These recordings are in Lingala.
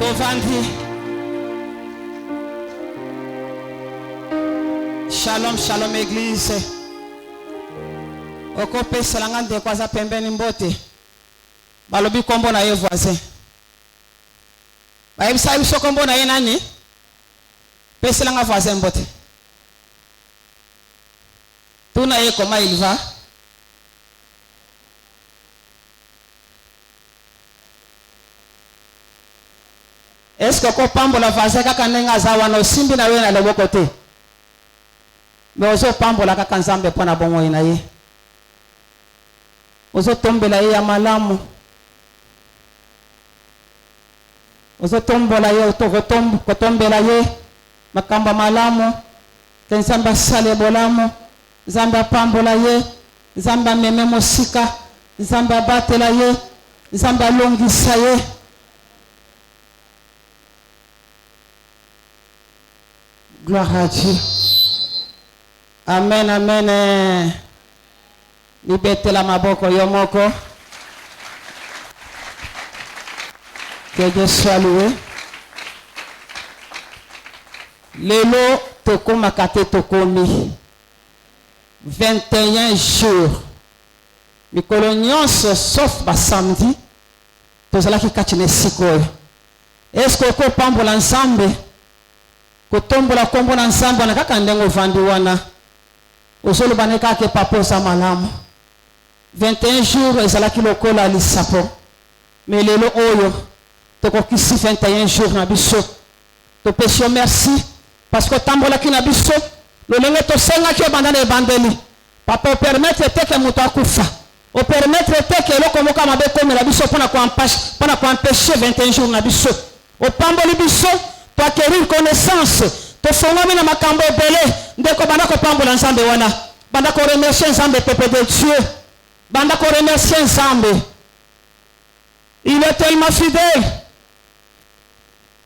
Bovandi. Shalom, shalom église. Okope selanga de kwaza pembeni mbote. Balobi kombo na ye voisin. Ba yebisa biso kombo na ye nani? Pe selanga voisin mbote. Tuna ye comment il va? Est-ce que ko pambola voisin kaka ndenga za wana osimbi na we na loboko te? Mais ozo pambola kaka nzambe pona bongo ina ye. Ozo tombela ye ya malamu. Ozo tombola ye kotombela ye makamba malamu. Nzambe sale bolamu. Nzambe pambola ye. Nzambe meme mosika. Nzambe batela ye. Nzambe longisa ye. Gloire à Dieu. Amen, amen. Libete la maboko yomoko. Que Dieu soit loué. Lelo toko makate tokomi. 21 jours. Mikolo nyonso sauf ba samedi. Tozala ki kachine sikoyo. Est-ce que ko pambola ensemble? Kotombola kombo na nsambo na kaka ndengo vandi wana. Osolo baneka ke paposa malamu. 21 jours ezalaki lokola lisapo. Mais lelo oyo toko kisi 21 jours na biso. To pesio merci parce que tambola ki na biso. Lolenge to senga ki obanda na ebandeli. Papa permettre te ke muto akufa. O permettre te ke eloko moka mabe komela biso pona ko empêcher 21 jours na biso. O pamboli biso to acquérir connaissance. To fongami na makambo ebele ndeko banda ko pambola nzambe wana. Banda ko remercier nzambe peuple de Dieu. Banda ko remercier nzambe. Il est tellement fidèle.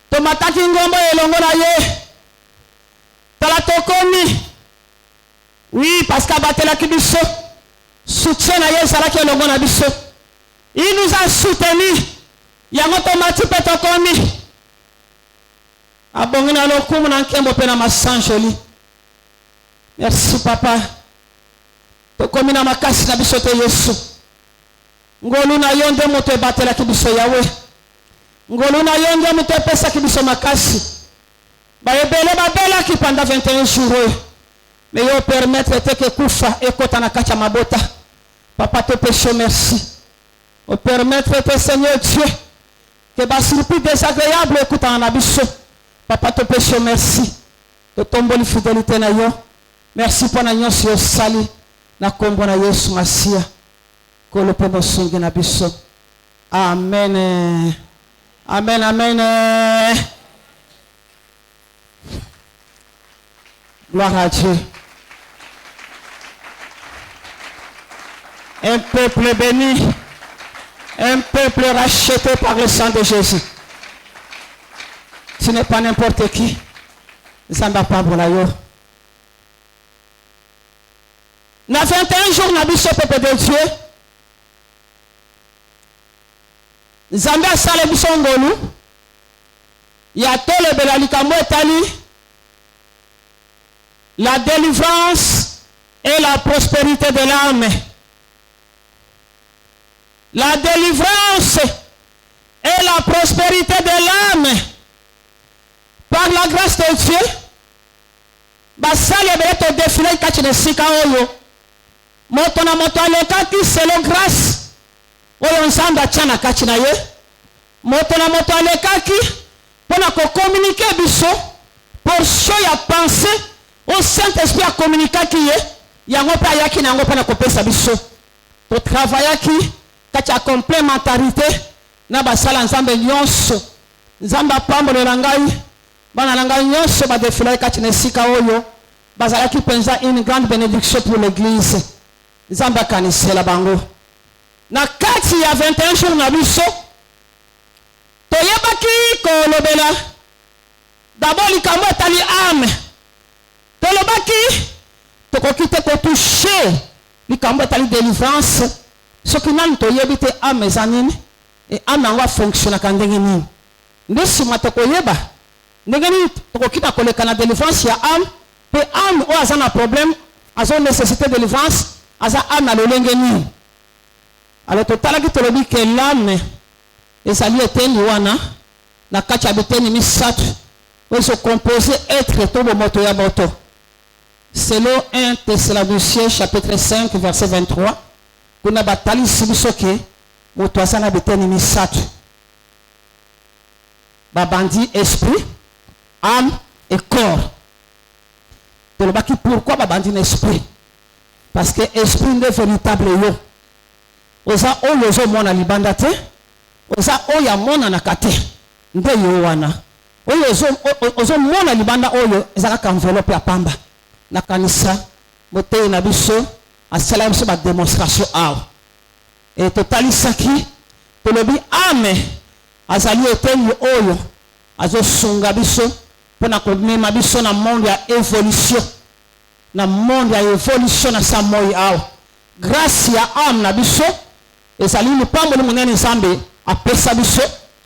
To mataki ngombo elongo na ye. Tala tokomi. Oui, parce qu'abatela ki biso. Soutien na ye zalaki elongo na biso. Il nous a soutenu. Yango to mati pe tokomi. Abongina lokumu na nkembo pe na masanjoli. Merci papa. Tokomi na makasi na biso te Yesu. Ngolu na yonde moto ebatela ki biso yawe. Ngolu na yonde moto epesa ki biso makasi. Ba ebele babela ki pendant 21 jours. Mais yo permettre te ke kufa ekota na kacha mabota. Papa te péché merci. O permettre te Seigneur Dieu que ba surprise désagréable ekota na biso. Papa te péché merci. Te tomboli fidélité na yo. Merci pour na nyonso yo sali na kombo na Yesu Masia. Ko le pemo sungi na biso. Amen. Amen, amen. Gloire à Dieu. Un peuple béni. Un peuple racheté par le sang de Jésus. Ce n'est pas n'importe qui. Zamba pambola yo. Na 21 jours na biso peuple de Dieu. Zamba sale biso ngolu. Ya tole belalika etali. La délivrance et la prospérité de l'âme. La délivrance et la prospérité de l'âme. Par la grâce de Dieu, basali ebele to défilé kati na sika oyo. Moto na moto alekaki selon grâce. Oyo nzambe atia na kati na ye. Moto na moto alekaki pona ko communiquer biso portion ya pensée au Saint-Esprit a communiqué ki ye. Yango pa yaki na yango pona ko pesa biso. To travaillaki kati ya complémentarité na basala nzambe nyonso. Nzambe apambolela ngai. Bana nanga nyonso ba défilé kati na sika oyo bazalaki penza une grande bénédiction pour l'église. Nzamba kanisela bango. Na kati ya 21 jours na biso toyebaki ko lobela d'abord likambo etali âme. Tolobaki tokoki te ko toucher likambo etali délivrance. Soki nani toyebi te âme ezanini et âme yango fonctionne ka ndenge nini. nde sima tokoyeba ndenge nini tokokita koleka na délivrance ya âme pe âme oyo aza na problème azo nécessité délivrance aza âme na lolenge nini. Alors totalaki tolobi ke l'âme ezali eteni wana na kati ya biteni misato oyo composé être to bomoto ya moto. Selon 1 Thessaloniciens chapitre 5 verset 23 kuna batalisi biso ke moto aza na biteni misato babandi esprit, âme et corps. Tolobaki pourquoi babandi l'esprit? Parce que esprit nde véritable yo. Oza oyo ozomona libanda te, oza oyo amona kate nde yo wana. Oyo ozomona libanda oyo ezaka enveloppe ya pamba. Na kanisa motei na biso asala biso ba démonstration awa. Et totalisaki tolobi ame azali eteni oyo azosunga biso pona komema biso na monde ya évolution. Na monde ya évolution na sa moi awa. Grâce ya âme na biso ezali lupambo lu munene Nzambe apesa biso.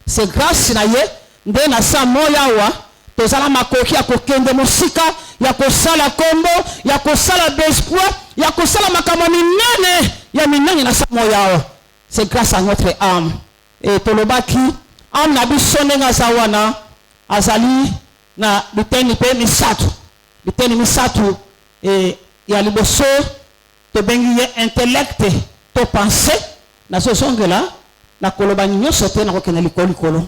C'est grâce na ye nde na sa moi awa tozala makoki ya kokende mosika ya kosala kombo ya kosala d'espoir ya kosala makambo minene ya minene na sa moi awa. C'est grâce à notre âme. Et tolobaki âme na biso ndenge aza wana azali na biteni pe misato. Biteni misato ya liboso tobengi ye intellect to pensée na sosongela na koloba nyonso te na kokende likolo.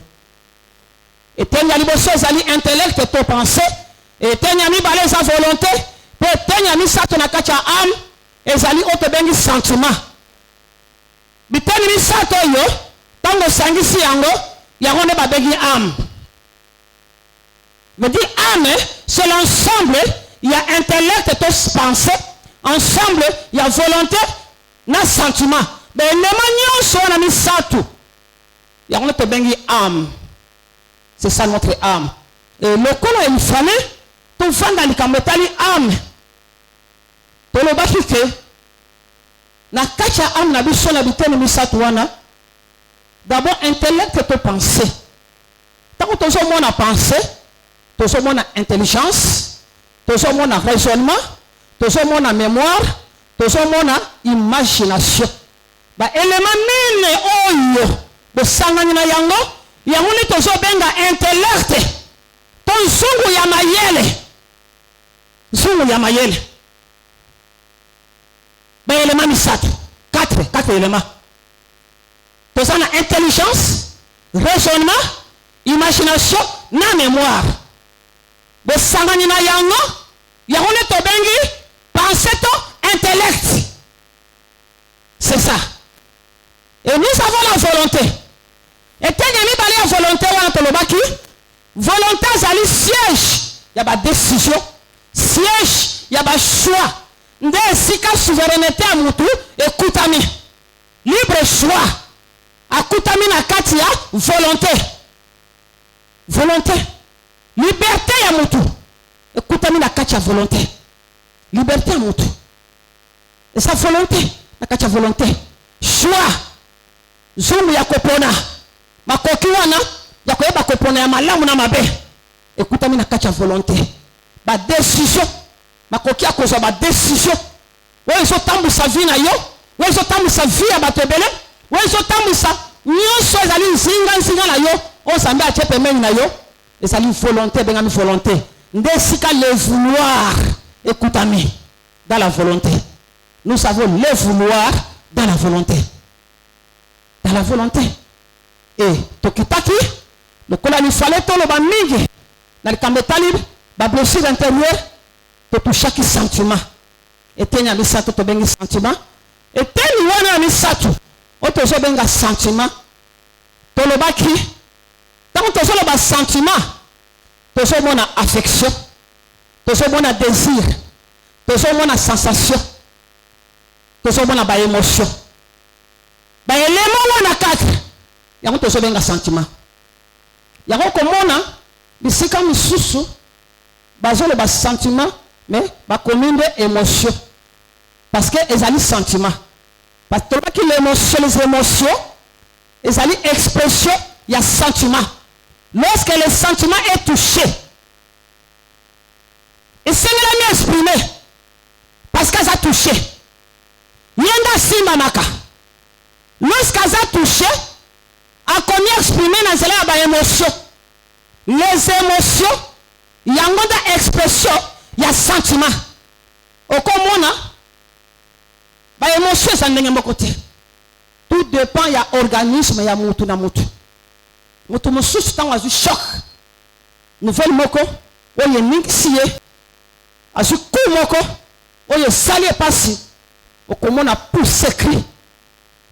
Eteni ya liboso ezali intellect to pensée, eteni ya mibale eza volonté, pe eteni ya misato na kati ya âme ezali oyo tobengi sentiment. Biteni misato oyo tango osangisi yango nde babengi âme. Me dit âme, c'est l'ensemble, il y a intellect et pensée, ensemble, il y a volonté, na sentiment. Mais le manion soit na misato. Il y a un bengi âme. C'est ça notre âme. Et le colo il fallait tout faire dans le kamotali âme. To lo baki ke na kacha âme na biso na bitene misato wana. D'abord intellect et pensée. Tant que tout le monde a pensé, tout le monde a intelligence, tout le monde a raisonnement, tout le monde a mémoire, tout le monde a imagination. Ba élément mine oyo de sangani na yango ni tozo benga intellect. Ton zungu ya mayele. Zungu ya mayele. Ba élément misatu. 4 éléments. Tozo na intelligence, raisonnement, imagination, na mémoire. De sangani na yango ni to bengi pensée to intellect. C'est ça. Et nous avons la volonté. Et quand il y a la volonté, volonté, c'est siège. Il y a des décisions. Siège, il y a des choix. Ndé sika souveraineté à mutu, écoutami. Libre choix. Akutami na katia, volonté. Volonté. Liberté à mutu. Écoutami na katia, volonté. Liberté à mutu. Et sa volonté, na katia, volonté. Choix. Zungu ya kopona makoki wana ya koyeba kopona ya malamu na mabe ekuta mina kacha volonté ba décision makoki ya kozwa ba décision wewe zo tambusa vie na yo wewe zo tambusa vie ya bato ebele wewe zo tambusa nyonso ezali nzinga na yo osambe ache pembeni na yo ezali volonté bengami volonté nde sika le vouloir ekutami dans la volonté. Nous savons le vouloir dans la volonté. Dans la volonté. Et tokitaki le kolani fallait to le bamingi na likambetali ba blessure intérieure to toucher chaque sentiment. Et tenya misato to bengi sentiment. Et teni wana misato o to zo benga sentiment. To le baki tant to zo le ba sentiment to zo mona affection. To zo mona désir. To zo mona sensation. To zo mona ba émotion. Ba élément wana 4 yango tozo benga sentiment yango komona bisika misusu bazole ba sentiment mais ba commune émotion parce que ezali sentiment parce que l'émotion les émotions ezali expression ya sentiment lorsque le sentiment est touché, et c'est mieux exprimé, parce qu'elle a touché. Yenda simba maka. Lorsqu'elle a touché, a commis exprimé dans les émotions. Les émotions, il y a une expression, il y a sentiment. Au commun, les émotions, ça n'est pas côté. Tout dépend, il y a organisme, il y a moutou na moutou. Moutou moussou, c'est un choc. Nouvelle moko, il y a nixie. Azu kou moko, il y a sali passi. Au commun, a poussé cri.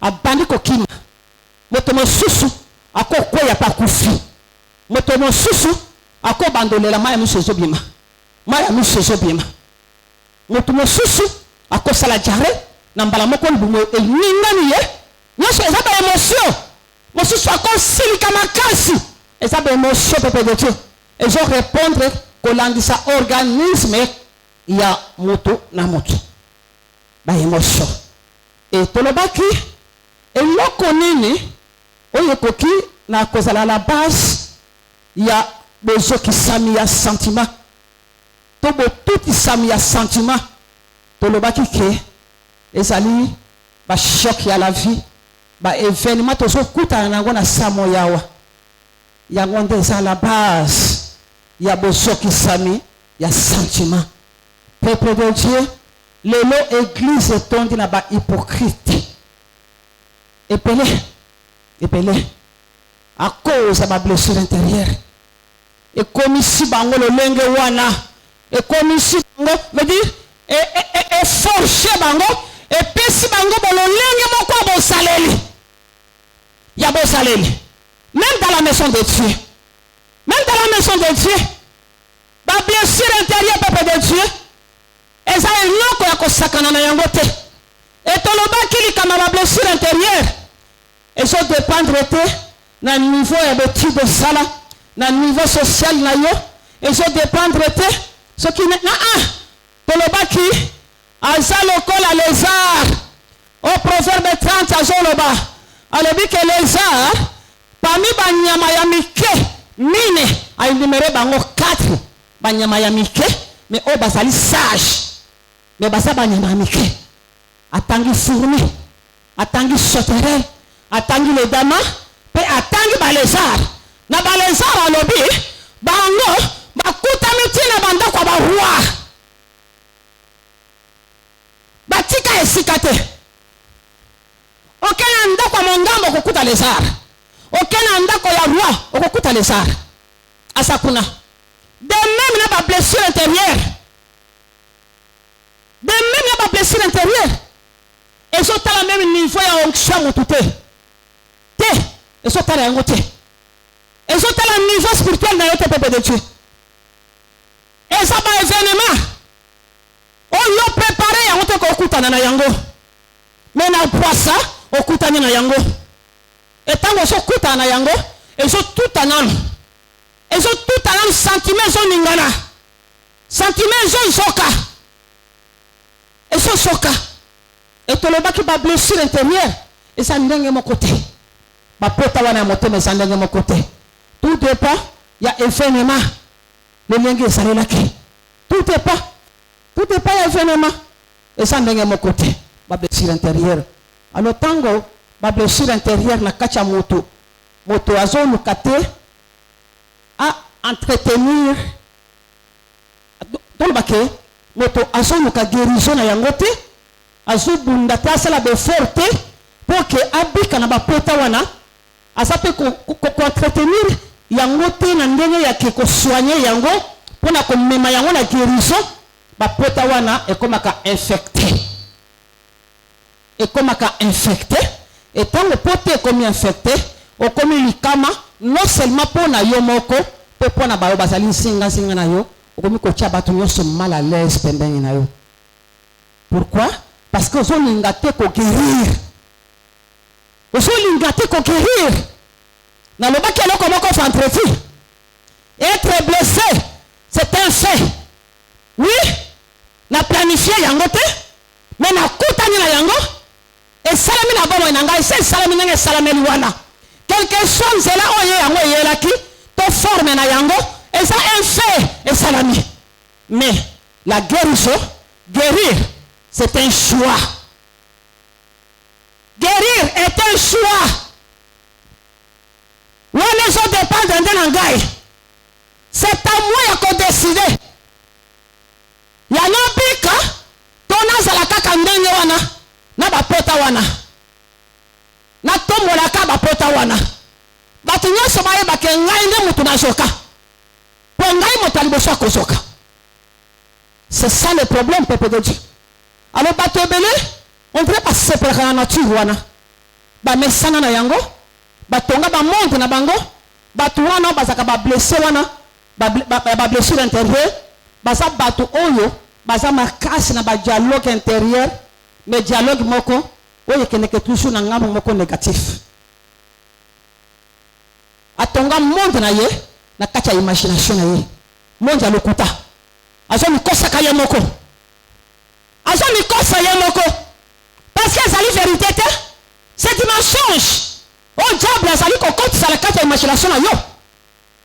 A bandi kokima. Moutou moussou, a quoi il y a pas koufi. Moutou moussou, a quoi bandolé la maille moussou zobima. Maille moussou zobima. Moutou moussou, a quoi ça la jarre. Nambala moko el ningani ye. Nyosho ezaba émotion. Monsieur soit comme silika makasi. Ezaba émotion peuple de Dieu. Et je répondre que l'andisa organisme il y a moto na moto. Ba émotion. Et tolobaki et lokonini oyekoki na kozala la base il y a besoin qui sami ya sentiment. Tobo tout sami ya sentiment. Tolobaki ke ezali ba choc ya la vie ba événement tozo kuta nango na samo yawa yango ndeza la base ya bosoki sami ya sentiment. Peuple de Dieu, lelo église tondi na ba hypocrite epelé à cause de ma blessure intérieure et comme ici bango le lenge wana et comme ici bango me dire et forcer bango et pesi bango bolo lenge moko bo saleli ya bo saleli même dans la maison de Dieu, même dans la maison de Dieu ba blessure intérieure peuple de Dieu eza eloko ya kosakana na yango te et tolobaki likama ba blessure intérieure et ça dépendre te na niveau ya beti de sala na niveau social na yo et ça dépendre te ce qui na tolobaki aza lokola lézard au proverbe 30 azoloba alobi ke lézard parmi banyama ya mike mine aénuméré bango 4 banyama ya mike mais o bazali sage mais basa banyama ya mike atangi fourmi atangi sauterelle atangi le dama pe atangi ba lézard na ba lézard alobi bango bakuta mitina banda kwa ba roi batika esikate okena ndako mongambo kokuta lézard okena ndako ya roi okokuta lézard asakuna de même na ba blessure intérieure de même na ba blessure intérieure et so tala même niveau ya onction mutute te et so tala yango te et so tala niveau spirituel na yote peuple de Dieu et ça ba événement oyo préparé yango te kokutana na yango mais na poisa okutani na yango et tango so kutana na yango et so tout anam sentiment zo ningana sentiment zo soka et so soka et tolobaki ba blessure intérieure et ça ndenge mon côté ba pota wana moto mais ça ndenge mon côté tout dépend il y a événement le ndenge salelaki tout dépend ya événement et ça ndenge mon côté ba blessure intérieure alors tango ba blessure intérieure na kacha moto azo lukate à entretenir donc bake moto azo luka guérison na yangote azo bunda ta la be forte pour que abika na ba pota wana asape ko entretenir yangote na ndenge ya ko soigner yango pona ko mema yango na guérison ba pota wana e komaka infecté et tant le pote est comme infecté au comme likama non seulement pour na yo moko pe pour na ba bazali singa na yo comme ko tia batu nyonso mal à l'aise pembeni na yo. Pourquoi? Parce que zo lingate ko guérir na lo bakelo comme ko fantreti être blessé c'est un fait oui na planifié yango te mais na kutani na yango et salami na bomo nanga c'est salami nanga salameli wana quelque chose là oye yango yelaki to problème na yango, et ça un fait, et salami. Mais la guérison, guérir, c'est un choix. Guérir est un choix. Où les gens dépendent d'un langage. C'est à moi qu'on décide. Il y a un pic, ton azalaka kandenge wana, na ba pota wana. Na tombo la ka ba pota wana. Batu nyoso baye ba ke ngai nde mutu na soka. Po ngai mutu aliboso kosoka. C'est ça le problème, peuple de Dieu. Alors batu ebele, on devrait pas séparer la nature wana. Ba mesana na yango, ba tonga ba monde na bango, batu wana bazaka ba blessé wana, ba blessure intérieure, baza batu oyo, baza makasi na ba dialogue intérieur, mais dialogue moko oyo keneke toujours na ngambo moko négatif. Atonga monde na ye, na kati ya imagination na ye. Monde ya lokuta. Azo mikosa ka ye moko. Azo mikosa ye moko. Parce que ça la vérité te. C'est du mensonge. Oh diable, ça lui cocotte ça la carte de imagination na yo.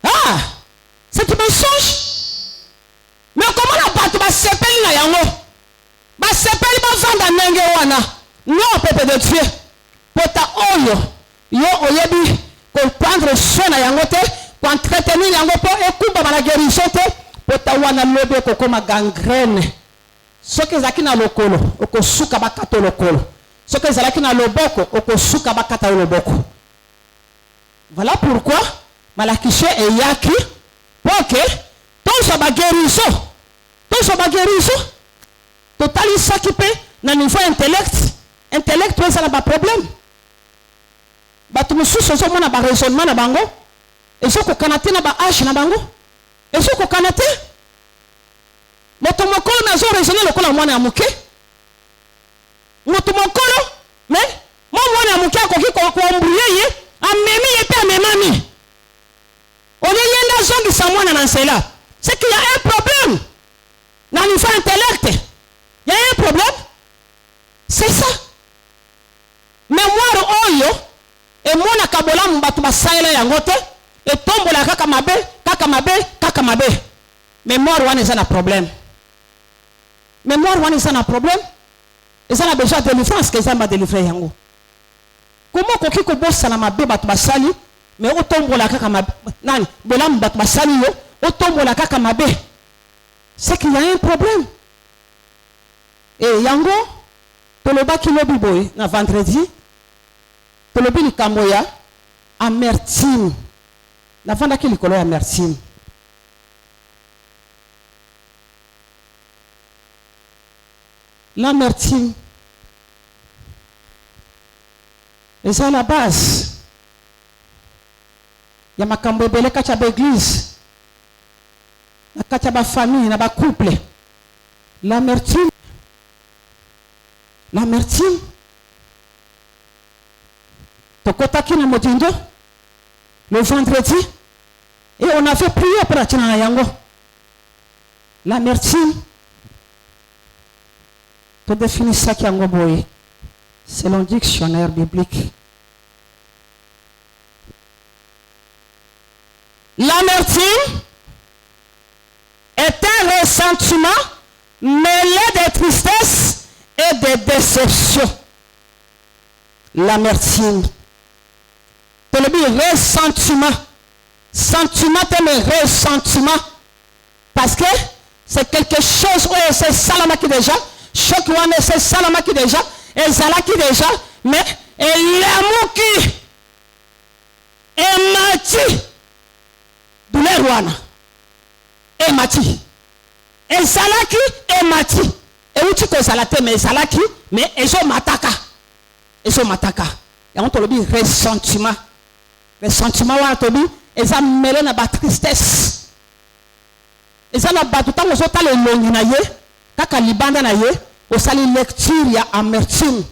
Ah, c'est du mensonge. Mais comment la batu ba sepeli na yango? Ba sepeli ba vanda nenge wana. Non, peuple de Dieu. Pota oyo, yo oyebi comprendre soin na yango te, pour entretenir yango po ekuba ba la guérison te, pota wana lobe ko koma gangrène. Soki ezaki na lokolo, okosuka bakata lokolo. Soki ezalaki na loboko, okosuka bakata loboko. Voilà pourquoi malakishe eyaki pour que tout soit guérison. Tout soit guérison. Totali s'occuper na niveau intellect ça n'a pas problème. Batu mususu so mona ba raisonnement na bango. Et so ko kanate na ba âge na bango. Et so ko kanate moto mokolo na zo raisonner lokola mwana ya muke. Moto mokolo mais mo mwana ya muke akoki ko embrouiller ye, amemi ye pe amemami. On est yenda zongi sa mwana na nsela. C'est qu'il y a un problème. Na niveau intellect. Il y a un problème. C'est ça. Mémoire oyo et mona kabola mbatu basaila yango te et tombola kaka mabe. Mémoire wana eza na problème. Mémoire wana eza na problème. Eza na besoin de délivrance que eza ba délivrer yango. Comment koki ko bossa na mabe batu basali mais otombola kaka mabe nani bola mbatu basali yo otombola kaka mabe. C'est qu'il y a un problème. Et yango toloba kilobi boy na vendredi tolobi likambo ya amertume na vanda ki likolo ya amertume. L'amertume est à la base. Il y a makambo ebele kati ya l'église, na kati ya ba famille, na ba couple. L'amertume. Tokotaki na motindo le vendredi et on avait prié pour la tina yango. L'amertume. To définir ça qui yango boye. Selon le dictionnaire biblique. L'amertume est un ressentiment mêlé de tristesse et de déception. L'amertume. Le ressentiment. Sentiment et le ressentiment. Parce que c'est quelque chose où c'est salama qui déjà. Choc ou c'est salama qui déjà. Et zala qui déjà. Mais et l'amour qui est mati. Douleur wana. Et mati. Et zala qui est mati. Et où tu causes la tête mais zala qui. Mais et so mataka. Et so mataka. Et on te le dit ressentiment. Ressentiment wana te dit. Et ça mêlé na ba tristesse. Et ça na ba tout temps on ta le longi na ye. Kaka libanda na ye. Au sali lecture ya amertume.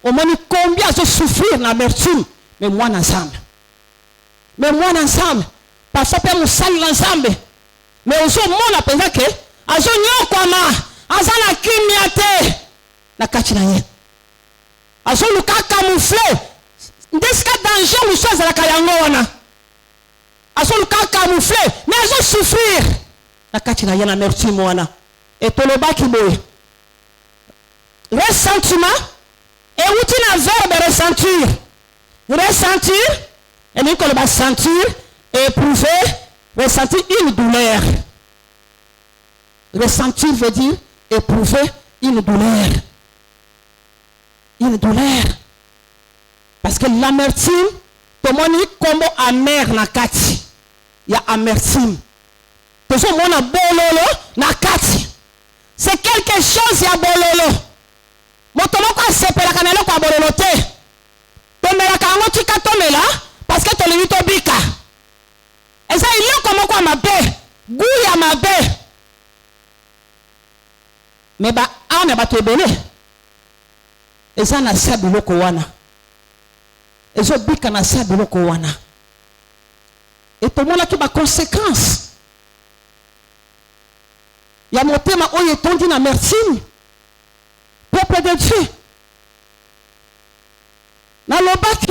Au moins combien je souffrir na amertume. Mais moi ensemble. Parfois peut nous salir ensemble. Mais au jour mon appelle que azo nyokoma azana kimiate na kachina ye. Azo luka camoufler. Ndeska danger muso azala kayango wana. Azo luka camoufler mais ils souffrir na kati na yana amertume wana et tolobaki boye ressentiment et outil na verbe ressentir et nous qu'on va sentir éprouver ressentir une douleur. Ressentir veut dire éprouver une douleur. Une douleur. Parce que l'amertume, tout le monde comme amer na kati. Il y a amertume. Tout le monde a bololo na kati. C'est quelque chose, il y a bololo. Motomoko a sepela kanelo kwa bololo te. Tomela kango tika tomela parce que to limito bika. Et ça il y a comme quoi ma paix. Goût ya ma paix. Mais ba ane ba tebele eza na sabi loko wana ezo bika na sabi loko wana et to mona ki ba conséquence ya motema oyo tondi na amertume peuple de Dieu na lobaki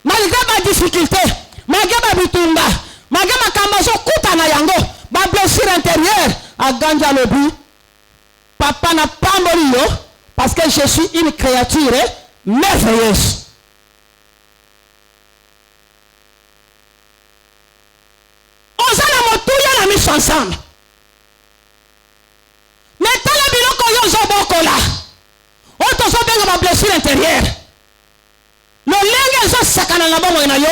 malgré ma difficulté, malgré ma bitumba, malgré ma kamazo kuta na yango, ma blessure intérieure, à ganja lobi, papa n'a pas mori parce que je suis une créature merveilleuse. On s'en a montouillé la mise ensemble. Mais tant la biloko yo zoboko là, on te sobe ma blessure intérieure. Le lenge zo sakana na bomo na yo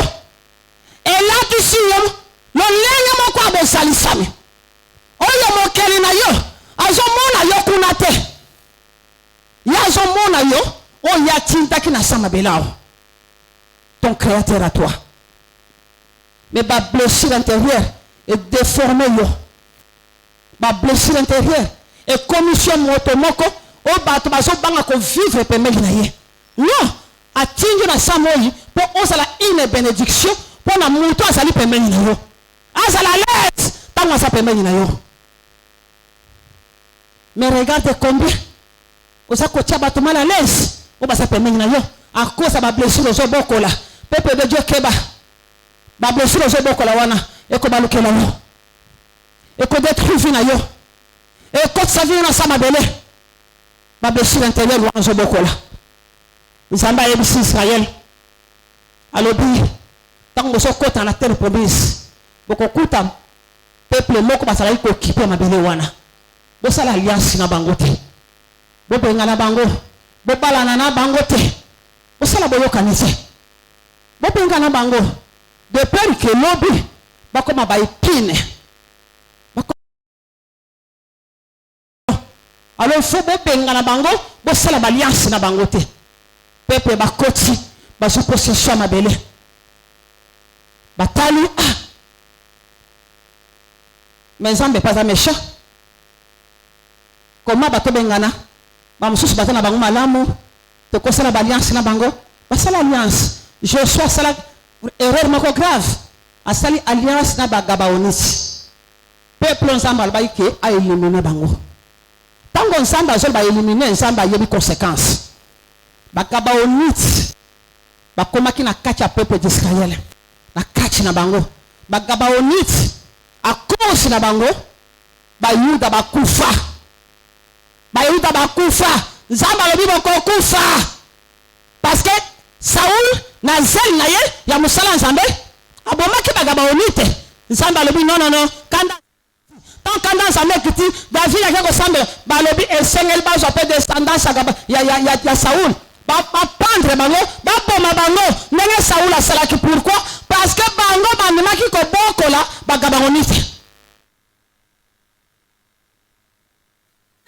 et là ici le lenge moko abosalisami oyo mokeli na yo azomona yo kuna te ya azomona yo o ya tintaki na sama belao ton créateur à toi mais ma blessure intérieure est déformée yo ma blessure intérieure est commission moto moko o bato bazo banga ko vivre pemeli na ye non atingi na samoi pour osala une bénédiction pour na muto azali pembeni na yo azala l'aise tango asa pembeni na yo mais regarde combien osa kotia bato mal à l'aise o basa pembeni na yo à cause de ba blessure ozo bokola peuple de Dieu keba ba blessure ozo bokola wana eko balukela yo eko détruire na yo eko savir na sama belé ba blessure intérieure wana ozo bokola Nzamba yebisi Israël alobi tango so kota na terre promise boko kuta peuple moko basala ko kipe mabele wana bo sala alliance na bango te bo benga na bango bo balana na bango te bo sala boyo kanise bo benga na bango de peur que lobi bakoma ba épine alors faut bo benga na bango bo sala alliance na bango te peuple bakoti bazo possession mabele batali mais Nzambe pas méchant comment bato bengana ba mususu batana bango malamu to ko sala alliance na bango basala alliance Joshua sala erreur moko grave asali alliance na bagabaonisi peuple Nzambe albaike a éliminer bango tango Nzambe azol ba éliminer Nzambe yebi conséquences bagabaonite bakomaki na kati ya peuple d'Israël na kati na bango bagabaonite a cause na bango bayuda bakufa Nzambe alobi boko kufa parce que Saoul na zel na ye ya musala Nzambe abomaki bagabaonite Nzambe alobi non kanda tant qu'en ça mec dit David a quelque chose balobi et Seigneur ba j'appelle descendance ya Saoul ba prendre bango ba boma bango ndenge Saoul a salaki pourquoi parce que bango bandimaki ko bokola bagabangonite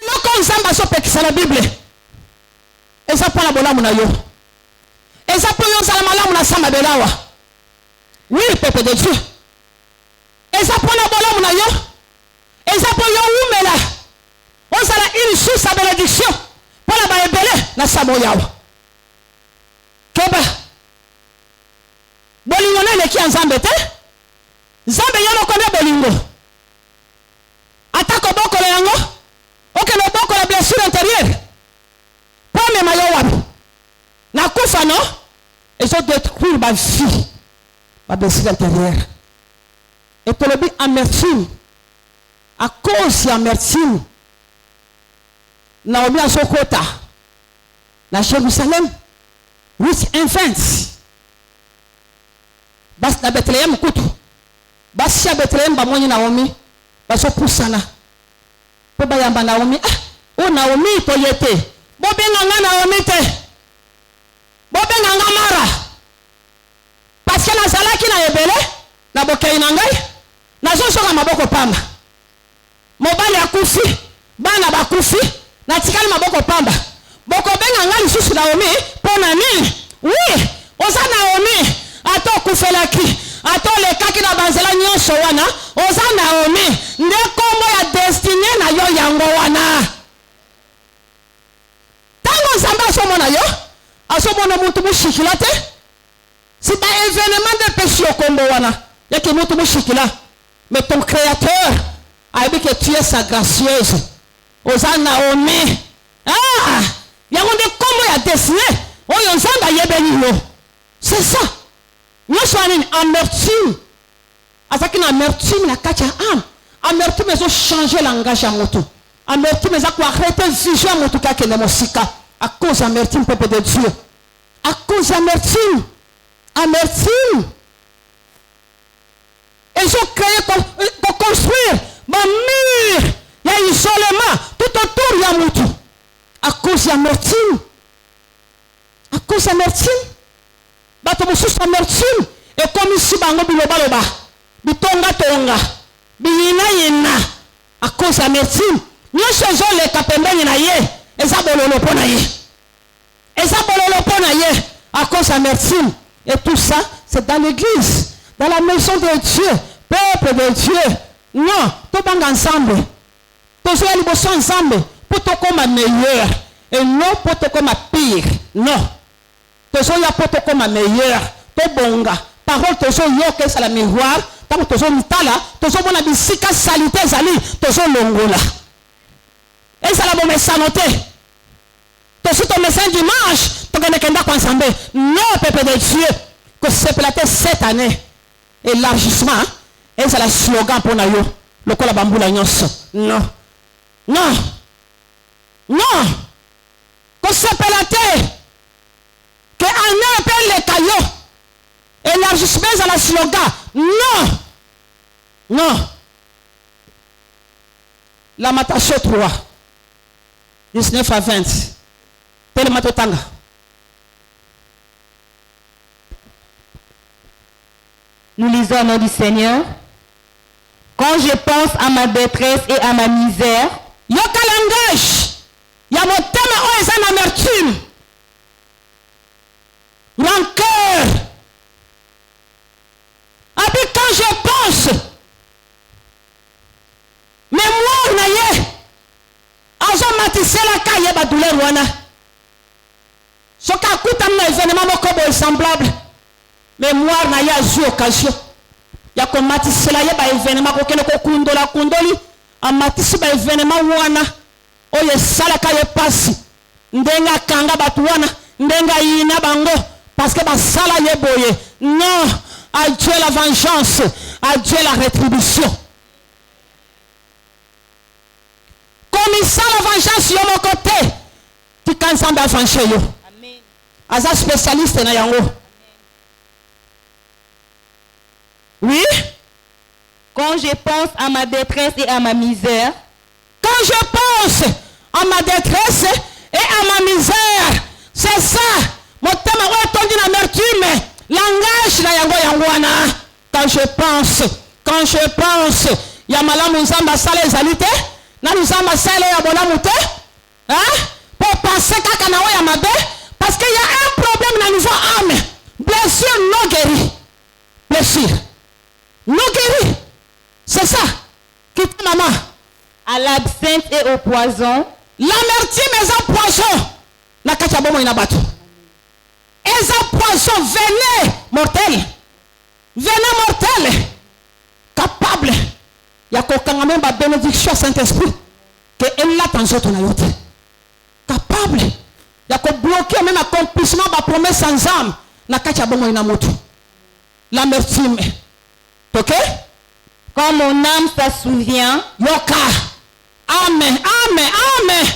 loko nzamba so pekisa la Bible eza pona bolamu na yo eza po yo sala malamu na samba belawa oui peuple de Dieu eza pona bolamu na yo eza po yo umela on sala une source à bénédiction pour la baebele na sabo yawa keba bolingo na leki nzambe te nzambe yo ko na bolingo atako bokolo yango oke no bokolo blessure intérieure pour me mayo wapi na kufa no ils ont détruit ma vie ma blessure intérieure et pour le but amertume à cause d'amertume Naomi a son quota na Jérusalem with infants bas na Bethlehem kutu bas ya Bethlehem ba moni Naomi baso pusana po ba yamba Naomi o Naomi to yete bo benga Naomi te bo benga Mara parce que na zalaki na ebele na bokei na ngai na zo soka maboko pamba mobali akufi bana bakufi na tikali maboko pamba boko benga ngali susu Naomi pona nini oui oza Naomi ato kufelaki ato lekaki na banzela nyonso wana oza Naomi nde kombo ya destiné na yo yango wana tango nzambe asomona yo asomona mutu mushikila te si ba événement de péché au kombo wana yake mutu mushikila mais ton créateur a dit que tu es sa gracieuse oza Naomi yango nde kombo ya destiné oyo nzambe ayebeli yo c'est ça nyonso wana amertume azaki na amertume na kati ya âme amertume ezo changer langage ya moto amertume eza koarrêter vision ya moto kakende mosika à cause d'amertume peuple de Dieu à cause d'amertume amertume ils ont créé pour construire ma mur il y a isolement tout autour ya moto à cause d'amertume à cause d'amertume bato mosusu amertume ekomisi bango bilobaloba bitongatonga biyinayina à cause d'amertume nyonso ezoleka pembeni na ye eza bololo mpo na ye eza bololo mpo na ye à cause d'amertume et tout ça c'est dans l'église dans la maison de Dieu peuple de Dieu non tobanga ensemble tozoya liboso ensemble po tokoma meilleur et non po tokoma pire non tozoya po tokoma meilleur tobonga parole tozoyoka esala miroir ntango tozomutala tozomona bisika salite ezali tozolongola ezala bomesano te tosi tomesa dimanche tokendeke ndako ensemble non peuple de Dieu kosepela te cette année élargissement ezala slogan mpona yo lokola bambula nyonso non non non kosepela te que année mpe leka yo élargissement ezala slogan non non Lamentation 3 19 à 20 tellement totanga nous lisons au nom du Seigneur. Quand je pense à ma détresse et à ma misère, yoka langage ya motema oyo eza na amertume rancœur abi quand je pense mémoire na ye azomatiselaka ye badouleur wana soki akutami na événement moko boye semblable mémoire na ye azwi occasion ya komatisela ye baévénement kokende kokundola kundoli amatisi baévénement wana oyo esalaka ye pasi ndenge akanga bato wana ndenge ayina bango parce que basala ye boye non à Dieu la vengeance à Dieu la rétribution comme il sent la vengeance yo mon côté tika nzambe avanche yo aza spécialiste na yango oui Quand je pense à ma détresse et à ma misère, quand je pense à ma détresse et à ma misère, c'est ça. Mon thème est entendu l'amertume. Langage na yango yangwana. Quand je pense, ya malamu nzamba sala ezalite, na nzamba sala ya bolamu te, hein? Pour penser kaka na ya mabe, parce qu'il y a un problème dans niveau âme. Blessure non guérie. Blessure non guérie. C'est ça. Quitte maman. à l'absinthe et au poison, L'amertume est un poison. Na kacha bomo inabatu. Est un poison venin mortel. Venin mortel. Capable. Ya kokanga même ba bénédiction Saint-Esprit. Que elle l'a dans autres nayote. Capable. Ya ko bloquer même accomplissement ba promesse sans âme. Na kacha bomo inamoto. L'amertume. Ok? quand mon âme se souvient, Yoka. Amen. Amen. Amen.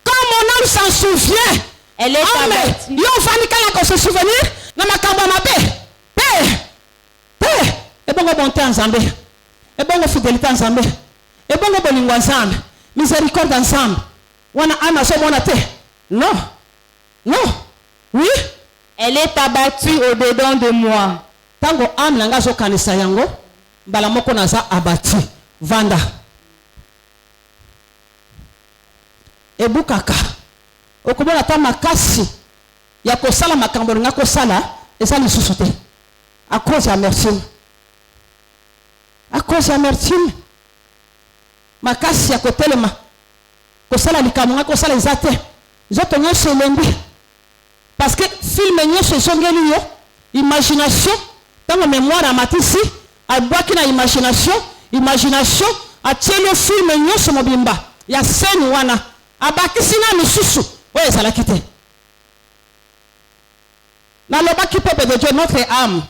Quand mon âme s'en souvient. elle est Amen. abattue. Yo fani kaya ko se souvenir na makambo mabe. Et bon bonté en Zambé. Et bon fidélité en Zambé. Et bon bolingo ensemble. Miséricorde ensemble. Wana ama so mona te. Non. Non. Oui. elle est abattue au-dedans de moi. Tango âme nanga zo kanisa yango. Bala moko naza abati. Vanda. Ebukaka. Okomona ta makasi. Ya kosala makambo nga kosala. Eza lisusu te. À cause d'amertume. À cause d'amertume. Makasi ya kotelema. Kosala likambo nga kosala eza te. Zoto nyonso elengi. Parce que film nyonso ezongeli yo. Imagination. Tango mémoire amatisi. Abwaki na imagination. Imagination. Atieli yo film nyonso mobimba. Ya scène wana. Abakisi na misusu. Oyo ezalaki te. Na lobaki peuple de Dieu, notre âme.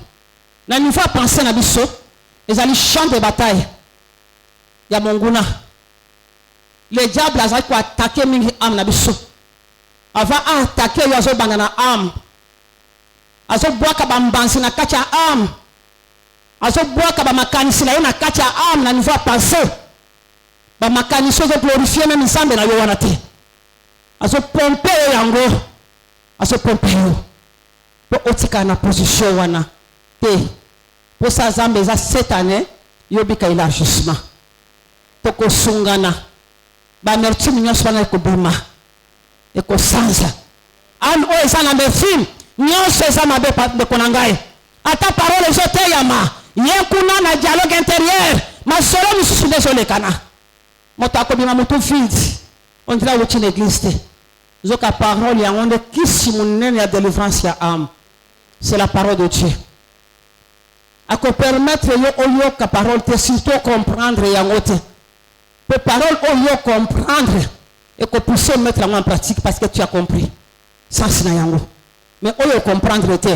Na niveau à penser na biso. Ezali champ de bataille. Ya monguna. Le diable a attaqué mingi âme na biso. Avant à attaquer yo azo banga na âme. Azo boaka bambansi na kati ya âme. Azo boaka ba makanisi na yo na kati ya âme na niveau à penser. Ba makanisi zo glorifier même nzambe na yo wana te. Azo pomper yo yango. Azo pomper yo. Po otika na position wana te. Po sa zambe za cette année yobika élargissement. Toko sungana. Ba mertume nyonso wana ekobima. Ekosanza. An o eza na mertume nyonso eza mabe de konangai. Ata parole ezote yama. Yekuna na dialogue intérieur. Masolo misusu désolé kana. Moto akobima mutu vide. On dirait au une église te. Zoka parole ya onde kisi munene ya délivrance ya âme. C'est la parole de Dieu. À quoi permettre yo ka parole te surtout comprendre yango te. Pour parole yo comprendre et que puisse mettre en pratique parce que tu as compris. Ça c'est na yango. Mais yo comprendre te.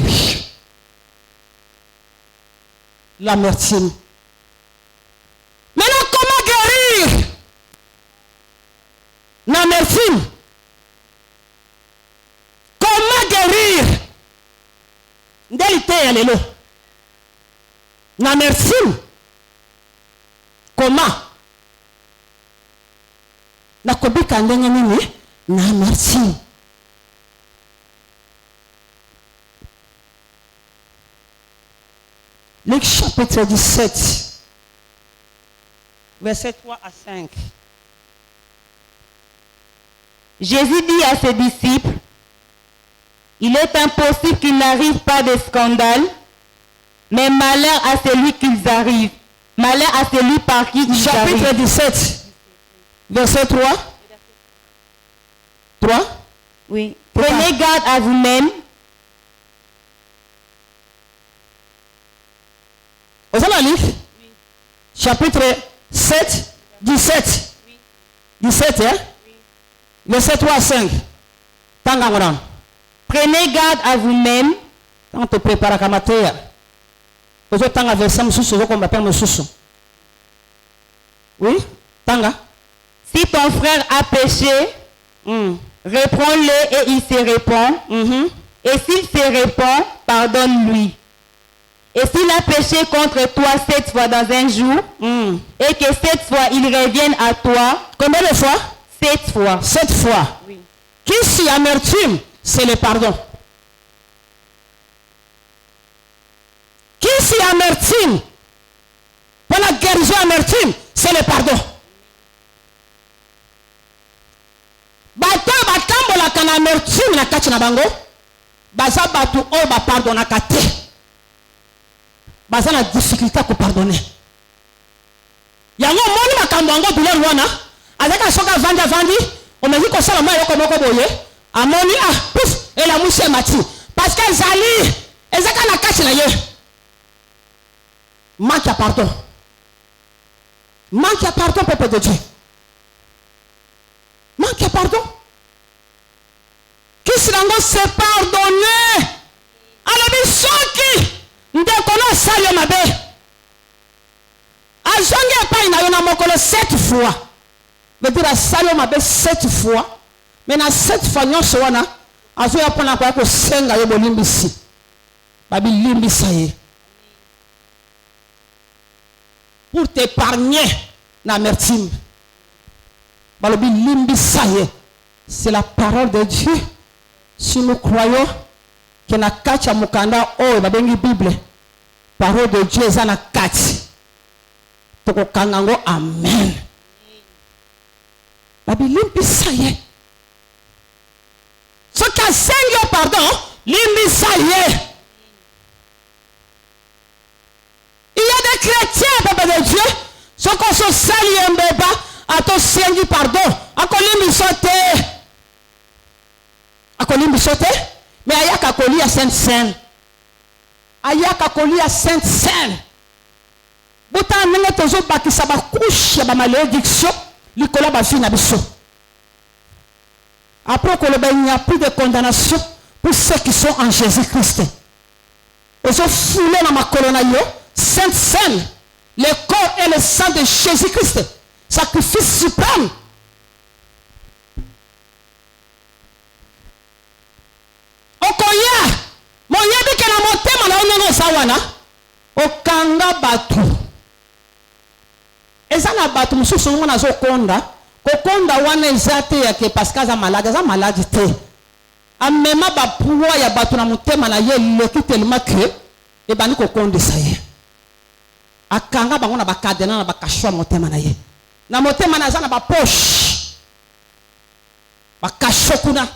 L'amertume. Maintenant comment guérir l'amertume? Comment guérir? Ndélité ya lelo. L'amertume. Comment? Nakobika ndenge nini? L'amertume. Luc chapitre 17. Verset 3 à 5. Jésus dit à ses disciples, il est impossible qu'il n'arrive pas de scandale, mais malheur à celui qu'ils arrivent. Malheur à celui par qui ils Chapitre arrivent. 17, verset 3. 3. Oui. Prenez garde à vous-même. Vous avez lu? Chapitre 7, 17. 17, hein? Verset 3 à 5. Tangangoran. Prenez garde à vous-même. Quand tu prépares à Kamatea, vous avez un verset, vous appelle Moussou. Oui? Tanga. Si ton frère a péché, reprends-le et il se répand. Et s'il se répand, pardonne-lui. Et s'il a péché contre toi 7 fois dans un jour, et que 7 fois il revienne à toi, combien de fois? 7 fois. 7 fois. Oui. Qui s'y amertume, c'est le pardon. Qui s'y amertume, pour la guérison amertume, c'est le pardon. Bato batambola kana amertume na kati na bango, baza batu o ba pardonnaka te. Baza na difficulté à pardonner. Yango moni makambo yango douleur wana, azaka soka vandi, on me dit ko sala mayo ko moko boye, amoni pouf, et la mousse mati parce que zali ezaka na kati na ye. Manque à pardon. Manque à pardon, peuple de Dieu. Manque à pardon. Qui se l'engo se pardonner. Alors, il soki. Ndekono sali mabe. Azonge pa ina yona mokolo 7 fois. Veut dire sali mabe 7 fois. Mais na 7 fois nyonso wana azoya pona kwa ko senga yo bolimbisi. Babi limbisa ye. Pour t'épargner l'amertume. C'est la parole de Dieu. Si nous croyons que na kacha mukanda oh na bengi Bible, parole de Dieu est na kati. Toko kangango amen. Babi limbisaye. Ce qu'a seigneur pardon, limbisaye. Il y a des chrétiens, peuple de Dieu, ceux qui sont salis un bébé, à ton Seigneur pardon, à colim sauter, mais il y a qu'à coller à Sainte-Seine, il y a qu'à coller à Sainte-Seine. Boutan n'est toujours pas qui s'aba couche, ma malédiction, l'icône va finir biso. Après il n'y a plus de condamnation pour ceux qui sont en Jésus-Christ. Ils ont foulé dans ma colonne. Sainte-Seine, le corps et le sang de Jésus-Christ, sacrifice suprême. Okoya, mon yabi ke na motema na onongo sawana, okanga batu. Eza na batu mususu ngona zo konda, kokonda wana ezate ya ke parce que za malade te. Amema ba pouvoir ya batu na motema na ye leki tellement que e bani kokonde saye. Akanga bango na bakadena na bakashwa motema na ye. Na motema na za na ba poche. Bakashwa kuna.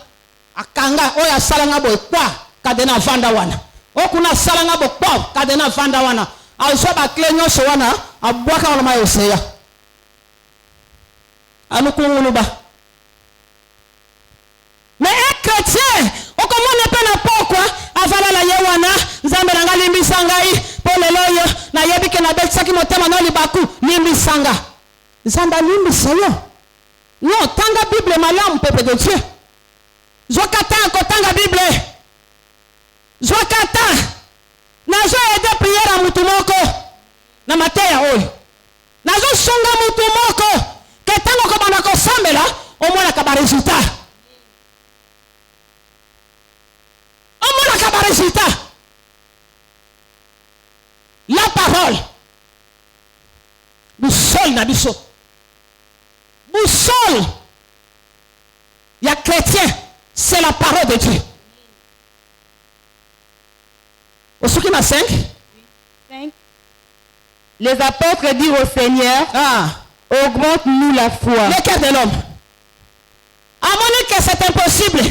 Akanga oya salanga boy kwa kadena vanda wana. Okuna salanga bo kwa kadena vanda wana. Azo ba klenyo so wana abwaka wana mayoseya. Anukunguluba. Mais un chrétien, on commence pas n'importe quoi. Avala la yewana, nzambe na ngali mbisangai, pole loyo, na yebike na belsaki motema na libaku, limbisanga. Nzamba limbisayo. Non, tanga Bible malamu peuple de Dieu. Zwakata kotanga Bible. Zwakata. Nazo ede prière à mutu moko. Na mateya oyo. Nazo songa mutu moko. Ketango ko bana ko sambela, au moins ka ba résultat. Résultat. La parole. Boussole na biso. Boussole. Il y a chrétien. C'est la parole de Dieu. Au ce qui m'a 5. Les apôtres dirent au Seigneur, augmente-nous la foi. Le cœur de l'homme. À mon avis que c'est impossible.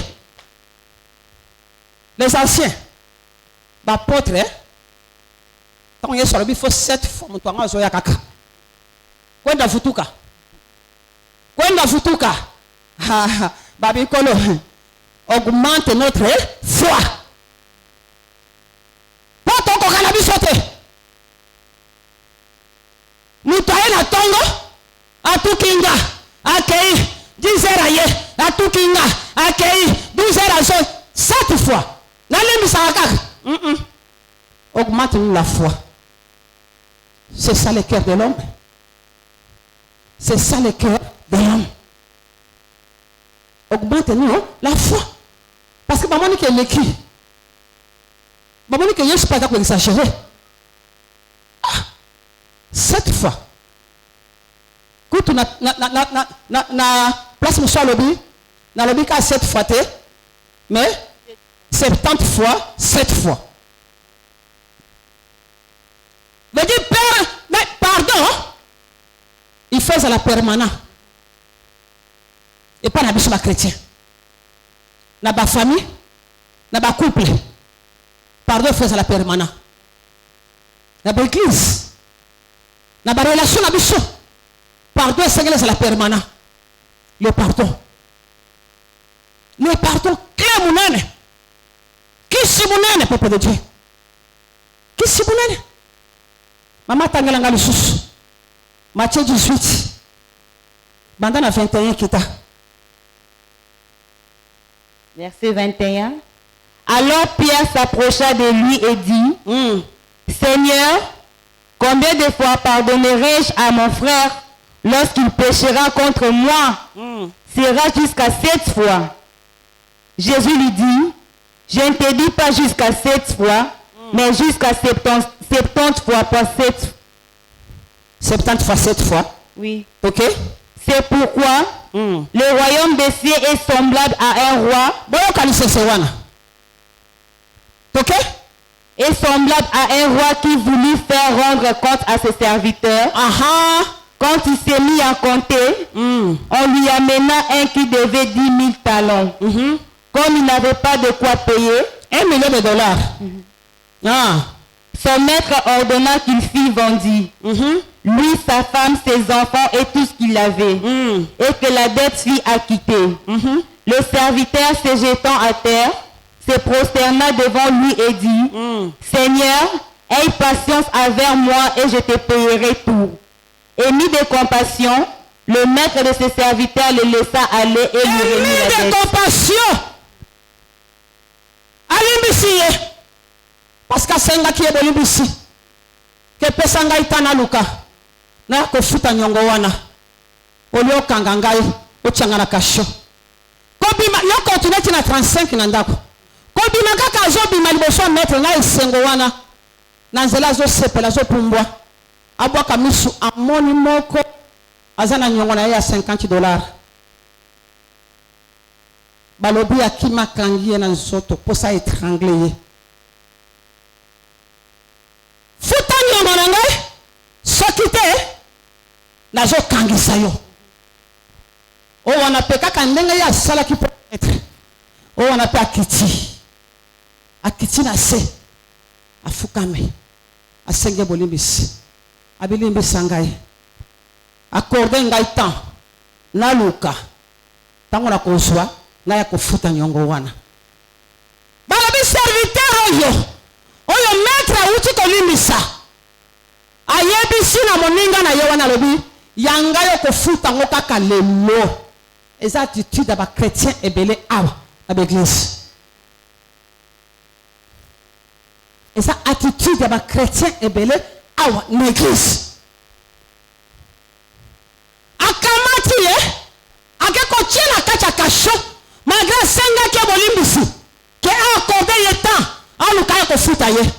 Les anciens, l'apôtre, quand il est sur le il faut 7 fois, Kwenda futuka. Babikolo, augmente notre foi. Pour ton cannabis sauté. Nous taillons la tongo, à tout kinga, à Kei, 10 heures ailleurs, à tout kinga, à Kei, 12 heures à 7 fois. Augmente-nous la foi. C'est ça le cœur de l'homme. C'est ça le cœur de l'homme. Augmente-nous la foi. Parce que maman dit qu'elle écrit. Maman dit que je ne suis pas d'accord pour exagérer. kutu na place monsieur lobby na lobby ka 7 fois te mais 70 fois 7 fois veut dire père mais pardon il fait à la permanent et pas na biso ba chrétien na ba famille na ba couple pardon fait à la permanent na ba église na ba relation na biso pardon c'est à la permanent le pardon clé munene kisi munene peuple de Dieu kisi munene mama tangela nga lisusu Matthieu 18 banda na 21 kita verset 21. Alors Pierre s'approcha de lui et dit Seigneur, combien de fois pardonnerai-je à mon frère lorsqu'il péchera contre moi? Sera jusqu'à 7 fois. Jésus lui dit, je ne te dis pas jusqu'à 7 fois, mais jusqu'à 70 fois par 7. 70 fois 7 fois. Oui. Ok. C'est pourquoi le royaume des cieux est semblable à un roi. Ok. Est semblable à un roi qui voulut faire rendre compte à ses serviteurs. Quand il s'est mis à compter, on lui amena un qui devait 10 000 talents. Comme il n'avait pas de quoi payer, $1 million. Son maître ordonna qu'il fît vendit. Lui, sa femme, ses enfants et tout ce qu'il avait. Et que la dette fût acquittée. Le serviteur, se jetant à terre, se prosterna devant lui et dit, Seigneur, aie patience envers moi et je te payerai tout. Et mis de compassion, le maître de ses serviteurs le laissa aller et lui remit la dette. De compassion. Allez, parce que c'est un qui est bon ici. Que pesanga itana luka. Na kofuta nyongo wana. Olio kangangai ochangana kasho. Kobima yo continue na 35 na ndako. Kobima kaka zo bima liboso mettre na isengo wana. Na nzela zo sepela zo pumbwa. Abwa kamisu amoni moko azana nyongo na ya $50. Balobi akima kangie na nsoto posa étrangler. Futa nyongo na ngai sokite nazo kangisa yo. O wana peka kandenga ya sala ki peut-être. O wana pe akiti na se afukame asenge bolimbisi abilimbi sangai accorde ngai temps na luka tango na kozwa na ya kofuta nyongo wana bala bi serviteur oyo maître uti kolimbisa ayebisi na moninga na yo wana lobi yanga yo kofuta ngo kaka lelo eza attitude ba chrétien ebele awa na l'église. Eza attitude ba chrétien ebele awa na l'église. Akamati akeko tiena kacha kasho malgré senga ke bolimbisi ke accordé le temps aluka ko futa ye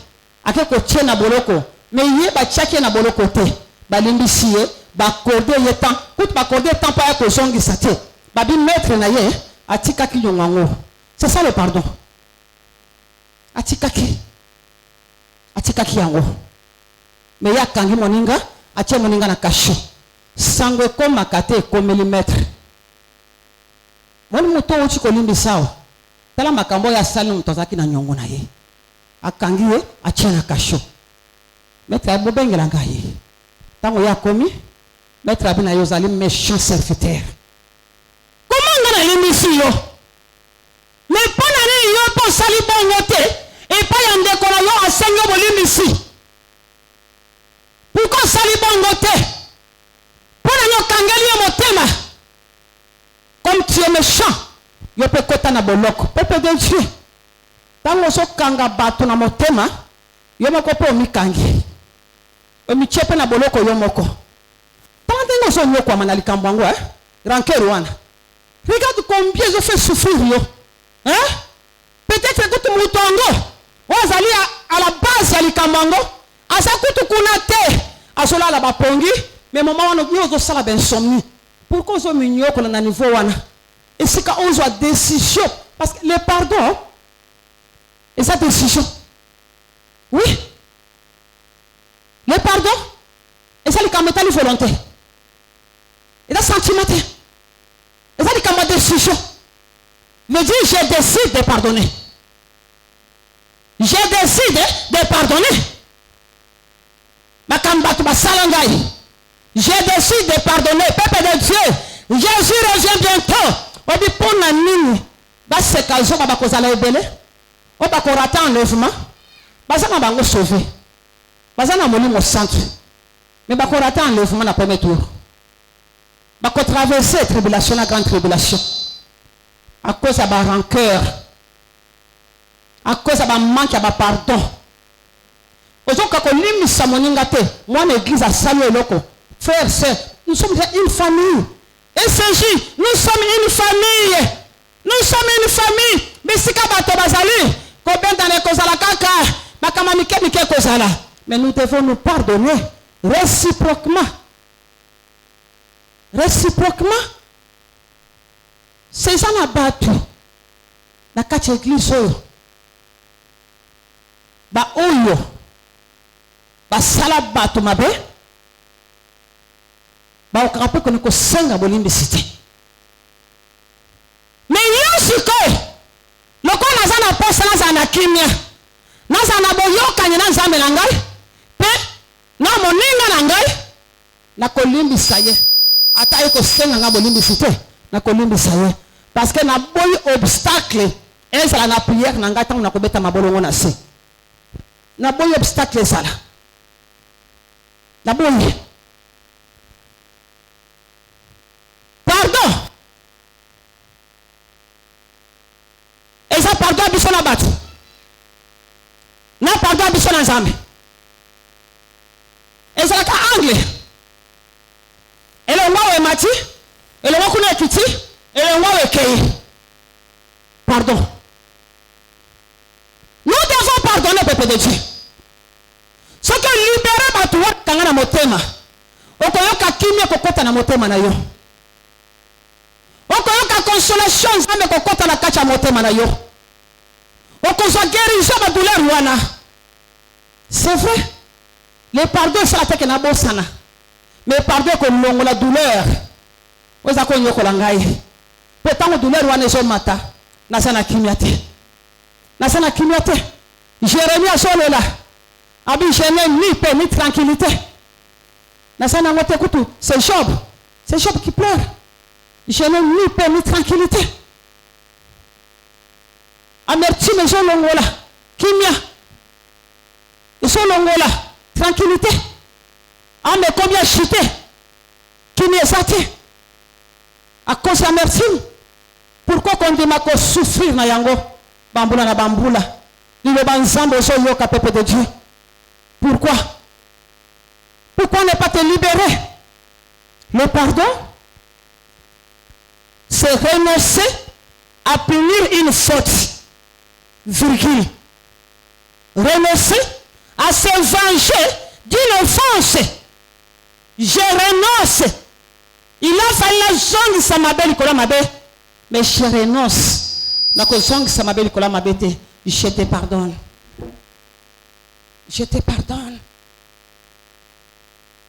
akeko tiena boloko mais ye ba tchake na boloko te balimbisi ye ba accordé le temps tout ba accordé temps pa ko zongisa te ba bi maître na ye atika ki yongango. C'est ça le pardon. Atika ki yango mais ya kangi moninga atie moninga na kasho sango koma kate komeli maître wani muto uchi kolimbi sawa tala makambo ya sali mtozaki na nyongo na ye akangi ye atie na kasho maître abobengela ngai tango ya komi maître abina yozali méchant serviteur. Comment ngana limisi yo mais pona ni yo po sali bongo te et pas yande kola yo asengo bolimbisi pourquoi sali bongo te pona yo kangeli yo motema comme tu es méchant yo pe kota na boloko pepe de Dieu tango so kanga bato na motema yo moko po mikangi o mi chepe na boloko yo moko tande no so nyoko amana likambo yango rankeru wana regarde combien je fais souffrir yo peut-être que tout mutongo ozali à la base ya likambo yango asa kutu kuna te asola la bapongi mais moment wana yo ozosala b'insomnie pourquoi ozominyokola na niveau wana esika ozwa décision parce que le pardon et sa décision oui le pardon et ça likambo etali volonté eza sentiment te eza likambo décision me dit je décide de pardonner je décide de pardonner makambo bato basala ngai je décide de pardonner peuple de Dieu Jésus revient bientôt obi mpona nini baseka zoba bakozala ebele o bakorata enlèvement baza na bango sauvé baza na molimo centre mais bakorata enlèvement na premier tour bakotraverser tribulation la grande tribulation à cause de la rancœur à cause de la manque de pardon ozoka kolimisa moninga te mwana église asali eloko frère sœur nous sommes une famille ECJ nous sommes une famille mais sika bato bazali kobenda ne kozala kaka bakama mike kozala mais nous devons nous pardonner réciproquement c'est ça na bato na kati église oyo ba oyo basala bato mabe baokaka mpe koni kosenga bolimbisi te me yo sikoyo lokola naza na posa nazala na kimia nazala na boyokani na nzambe na ngai mpe na moninga na ngai nakolimbisa ye ata ye kosenga nga bolimbisi te nakolimbisa ye parce que naboyi obstacle ezala na prière na ngai ntango nakobeta mabolongo na se naboyi obstacle ezala naboyi pardon eza pardon biso na bato na pardon biso na nzambe ezalaka angle elongwa oyo emati elongwa kuna ekiti elongwa oyo ekei pardon nous devons pardonner peuple de Dieu soki libere bato wakanga na motema okoyoka kimia kokota na motema na yo okoyoka consolation nzambe kokota na kati ya motema na yo okozwa guérison badouleur wana c'est vrai le pardon esala teke na bosana mais pardon ekolongola douleur oza konyokola ngai mpo ntango douleur wana ezomata naza na kimia te Jérémie azolela abi je n'ai ni paix ni tranquillité naza nango te kutu c'est Job qui pleure je n'ai ni paix ni tranquillité amertume ezolongola kimia ezolongola tranquillité ame combien chuté kimia eza te à cause d'amertume pourquoi kondima kosouffrir na yango bambula na bambula liloba nzambe ozoyoka peuple de Dieu pourquoi ne pas te libérer le pardon c'est renoncer à punir une faute virgule renoncer à se venger d'une offense je renonce il a fallu la zongisa mabe likolo mabe mais je renonce na kozongisa mabe likolo mabe te je te pardonne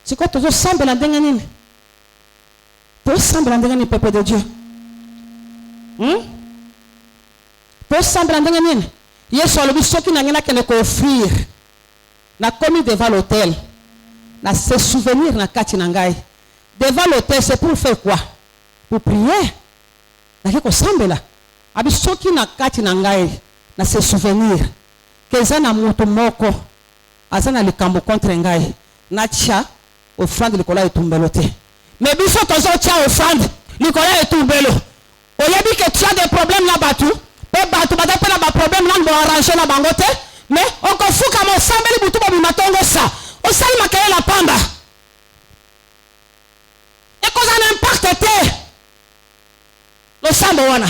sikoyo tozosambela ndenge nini tosambela ndenge nini peuple de Dieu tosambela ndenge nini yesu alobi soki nangai nakende koofrir nakomi devant l'autel na se souvenir na kati na ngai devant l'autel c'est pour faire quoi pour prier nake kosambela abi soki na kati na ngai na se souvenir ke eza na moto moko aza na likambo contre ngai natia offrande likolo ya etumbelo te mais biso tozotia offrande likolo ya etumbelo oyebi ke tu as des problèmes na bato mpe bato baza mpe na baproblème nani boarrange na bango te mais okofuka mosambeli butu bobima tongo sa osali makele na pamba ekoza na impact te losambo wana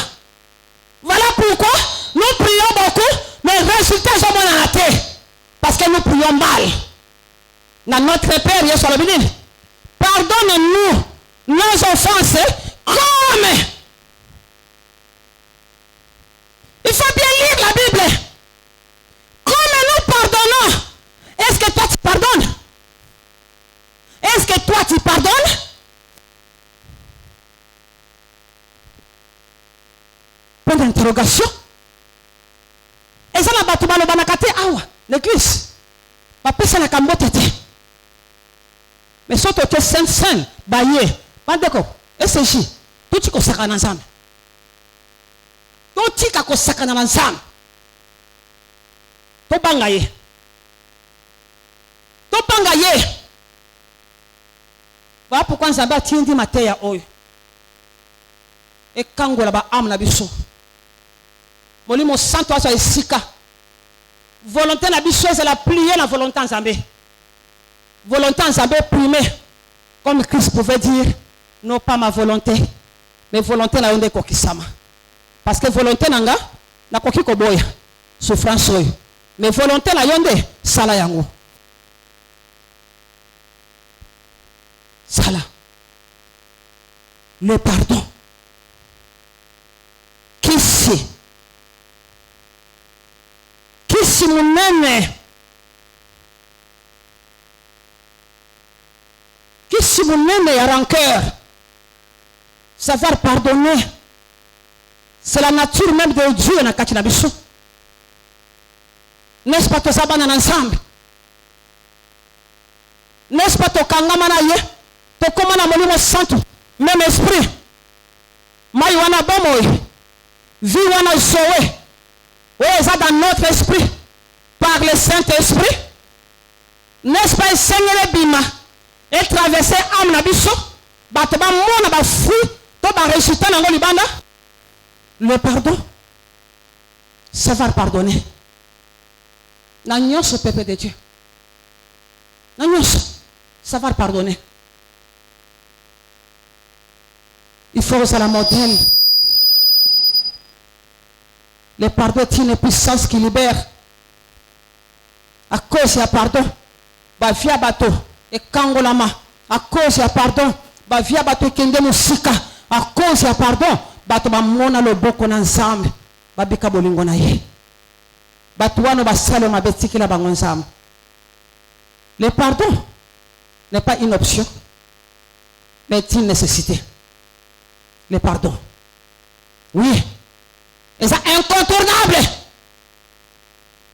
voilà pourquoi nous prions beaucoup mais résultats ezomonana te parce que nous prions mal na notre Père yesu alobi nini par pardonne-nous nos offenses comme. Il faut bien lire la Bible. Comme nous pardonnons. Est-ce que toi tu pardonnes? Est-ce que toi tu pardonnes? Point d'interrogation. Et ça n'a pas tout mal au banakate awa. L'église. Papa ça n'a qu'à motete. Mais surtout que saint baye. Pas d'accord. Et c'est chi. Tout ce qu'on s'accorde ensemble. Tout ce qu'on s'accorde ensemble. Tout bangaye. Tout bangaye. Voilà pourquoi nous avons dit matin ya oyo. Et quand on a âme na biso. Molimo santo aso esika. Volonté na biso c'est la plier la volonté en Zambé. Volonté en Zambé primée. Comme Christ pouvait dire, non pas ma volonté, mais volonté na yonde kokisama. Parce que volonté nanga na koki koboya souffrance oyo. Mais volonté na yonde sala yango. Sala. Le pardon. Qui si mon aime? Qui si mon aime a rancœur? Savoir pardonner. C'est la nature même de Dieu na kati na biso. N'est-ce pas que ça va ensemble? N'est-ce pas que kangama na ye? To koma na molimo santo. Même esprit. Mai wana bomoy. Vie wana sowe. Oui, ça dans notre esprit. Par le Saint-Esprit. N'est-ce pas, Seigneur Bima? Et traverser âme na biso. Bateba mona ba fou. To ba résultat na ngoli banda. Le pardon. Savoir pardonner. Na nyonso peuple de Dieu. Na nyonso. Savoir pardonner. Il faut que la modèle. Le pardon est une puissance qui libère. À cause du pardon, bah via bateau et kangolama. À cause du pardon, bah via bateau kende musika. À cause du pardon, bateau ba mona le boko ensemble. Ba bika bolingo na ye. Bateau wana ba salo ma betiki la bango ensemble. Le pardon n'est pas une option, mais une nécessité. Le pardon. Oui. Et ça incontournable.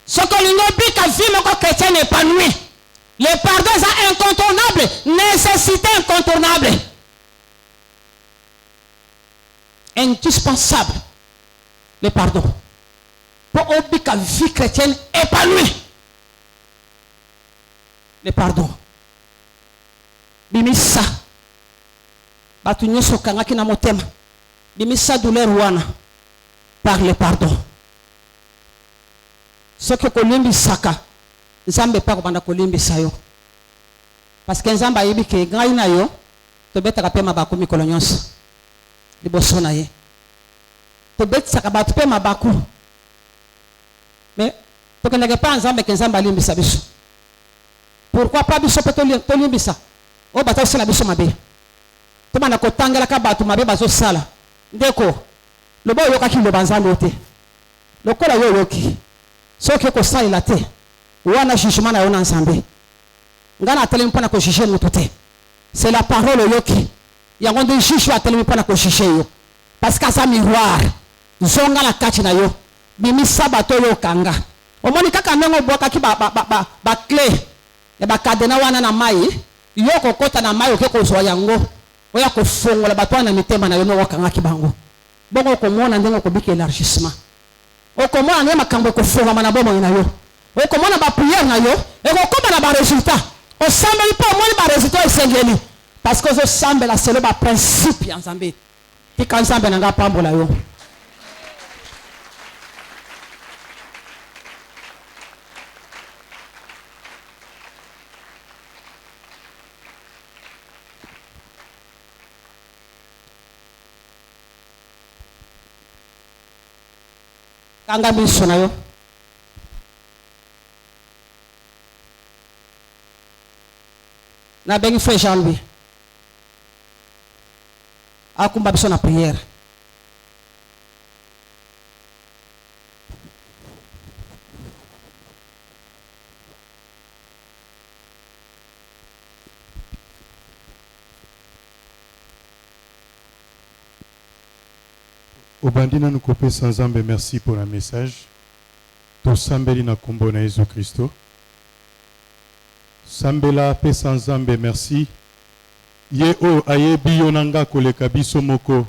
Ce que l'inobi qu'a vu mon chrétien épanoui. Le pardon est incontournable. Nécessité incontournable. Indispensable. Le pardon. Pour obi qu'a vie chrétienne épanouie. Le pardon. Bimisa. Batunyo sokanga kina motema. Bimisa douleur wana. Par le pardon. Ce que kolimbi saka. Nzambe pa kobanda kolimbi sayo. Parce que nzamba yebi ke ngai na yo to betaka pe mabaku mikolo nyonso. Liboso na ye. To betaka ba pe mabaku. Mais to kenaka pa nzambe ke nzamba limbi sabiso. Pourquoi pas biso pe to limbi sa? O bata sala biso mabe. To bana ko tangela ka batu mabe bazo sala. Ndeko le boy yoka ki le banzalo te. Le kola yo yoki. So ke ko sala la te. Wana jugement na yona ensemble. Ngana telemi pona ko juger mutu te. C'est la parole yoki. Yango de juge wa telemi pona ko juger yo. Parce que ça miroir. Zonga la kati na yo. Bimi sabato yo kanga. Omoni kaka ndongo boka ki ba clé. E ba kadena wana na mai. Yo ko kota na mai okeko zo yango. Oya ko fongola batwa na mitema na yo no wakanga ki bango. Bongo ko mona ndengo ko biki élargissement. O ko mona ngema kambo ko fonga mana bomo na yo. O ko mona ba prière na yo, e ko koma na ba résultat. O sambeli pa mona ba résultat esengeli. Parce que zo sambela c'est le ba principe en Zambie. Ti kan sambela nga pambola yo. Kanga biso na yo. Na bengi frère Jean-Louis. akumba biso na prière. Obandina nous copé sans ambe, merci pour le message. To sambeli na kombo na Jésus Christo. Sambela pe sans ambe, merci. Ye o ayebi yonanga koleka biso moko.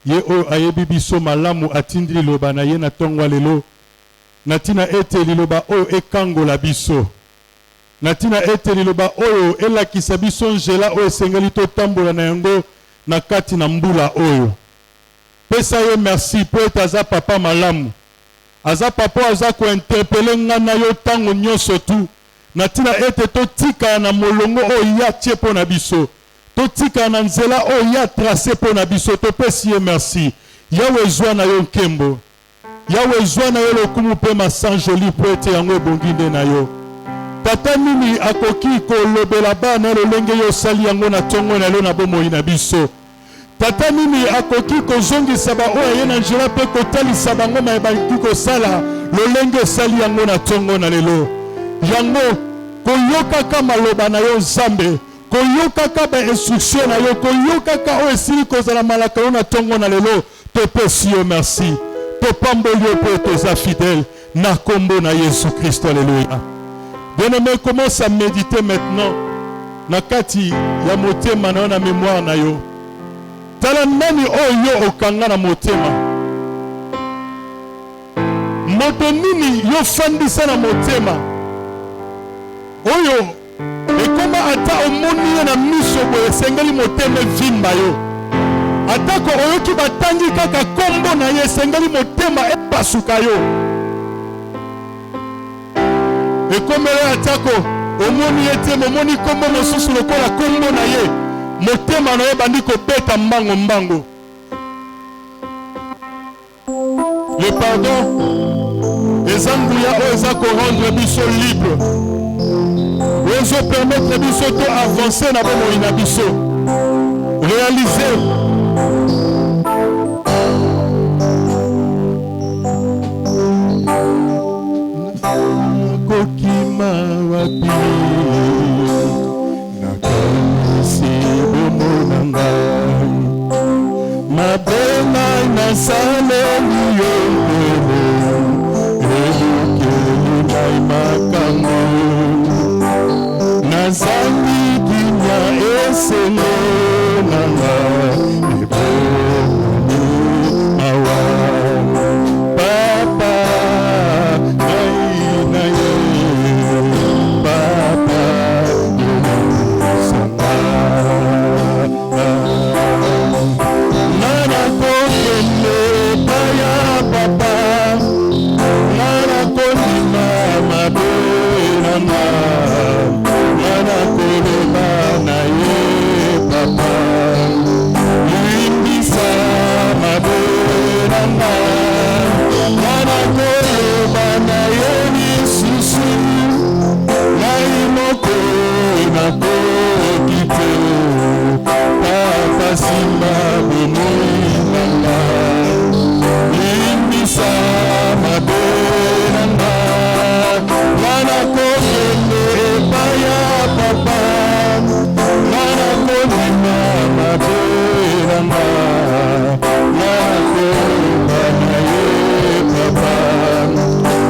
Ye o ayebi biso malamu atindri loba na ye na tongwa lelo. Natina ete liloba o ekango la biso. Natina ete liloba oyo elakisa biso njela o esengeli to tambola na yango na kati na mbula oyo. Pesa ye merci po ete aza papa malamu. Aza papa aza ko interpeller nga na yo tango nyonso tu. Natina ete to tika na molongo o ya tie po na biso. To tika na nzela o ya tracé po na biso. To pesi ye merci. Yawe zwa na yo nkembo. Yawe zwa na yo lokumu pe masan joli po ete yango ebonginde na yo. Tata nini akoki ko lobela ba na lolenge yo sali yango na tongo na lo na bomoi na biso. Tata nini akoki ko zongi saba o ye na njira pe ko tali saba ngoma e baki ko sala lolenge sali yango na tongo na lelo. Yango koyoka ka maloba na yo Nzambe, koyoka ka ba instruction na yo, koyoka ka o esili ko zala malaka yo na tongo na lelo. To pesi yo merci. To pamboli yo po toza fidèle na kombo na Jésus Christ. Alléluia. Bien-aimé, commence à méditer maintenant na kati ya motema na yo na mémoire na yo. Tala nani oyo okanga na motema. Moto nini yo fandisa na motema. Oyo ekoma ata omoni na miso boye sengeli motema vimba yo. Atako oyoki batangi kaka kombo na ye sengeli motema epasuka yo. Ekomele atako omoni ete momoni kombo mosusu lokola kombo na ye. Motema na ye bandi kobeta mbango mbango. Le pardon ezanguya o eza ko rendre biso libre. Ozo permettre biso to avancer na bomoi na biso. Réaliser kokima wapi nakanisi bomonanga mabena nasaleli yo elukeli ngai makambo nazangi kinya esele nanga eboni awa papa ngai na ye papa sanga nana kokende paya papa nana kondima mabe nanga nana koleba na ye papa limbisa mabe nanga nana koleba na ye lisusu ngai moko nakoki te papa simba bomoi nanga limbisa mabe nanga nana kokende epai ya papa nana kondima mabe nanga nana koba na ye papa